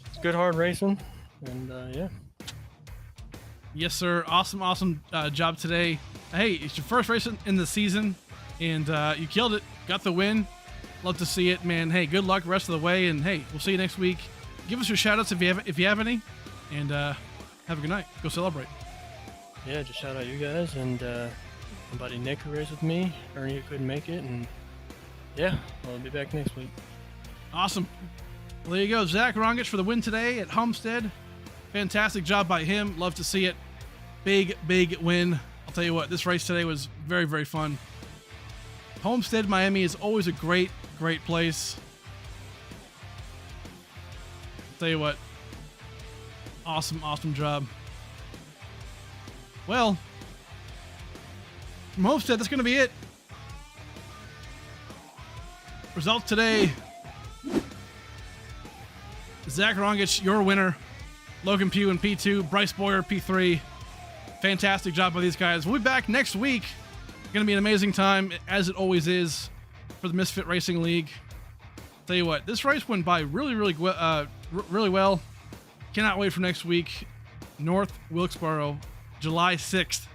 C: it's good, hard racing. And yeah.
A: Yes, sir. Awesome job today. Hey, it's your first race in the season, and you killed it. Got the win. Love to see it, man. Hey, good luck the rest of the way, and hey, we'll see you next week. Give us your shout-outs if you have any, and have a good night. Go celebrate.
C: Yeah, just shout out you guys and my buddy Nick who raced with me. Ernie who couldn't make it, and yeah, I'll be back next week.
A: Awesome. Well, there you go. Zach Rongich for the win today at Homestead. Fantastic job by him. Love to see it. Big win. I'll tell you what, this race today was very fun. Homestead, Miami is always a great place. I'll tell you what, awesome job. Well, from Homestead, that's going to be it. Results today. Zach Rongich, your winner. Logan Pugh in P2. Bryce Boyer, P3. Fantastic job by these guys. We'll be back next week. Going to be an amazing time, as it always is, for the Misfit Racing League. Tell you what, this race went by really well. Cannot wait for next week. North Wilkesboro, July 6th.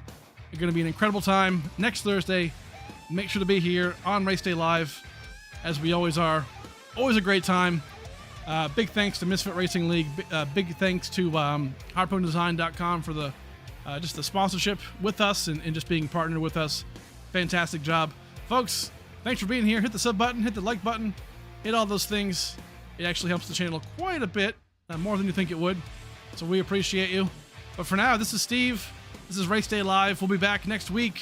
A: It's going to be an incredible time. Next Thursday, make sure to be here on Race Day Live, as we always are. Always a great time. Big thanks to Misfit Racing League. Big thanks to HarpoonDesign.com for the just the sponsorship with us and just being partnered with us. Fantastic job. Folks, thanks for being here. Hit the sub button, hit the like button, hit all those things. It actually helps the channel quite a bit, more than you think it would. So we appreciate you. But for now, this is Steve. This is Race Day Live. We'll be back next week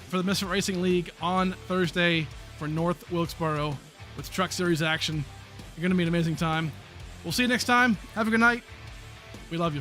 A: for the Misfit Racing League on Thursday for North Wilkesboro with Truck Series action. It's going to be an amazing time. We'll see you next time. Have a good night. We love you.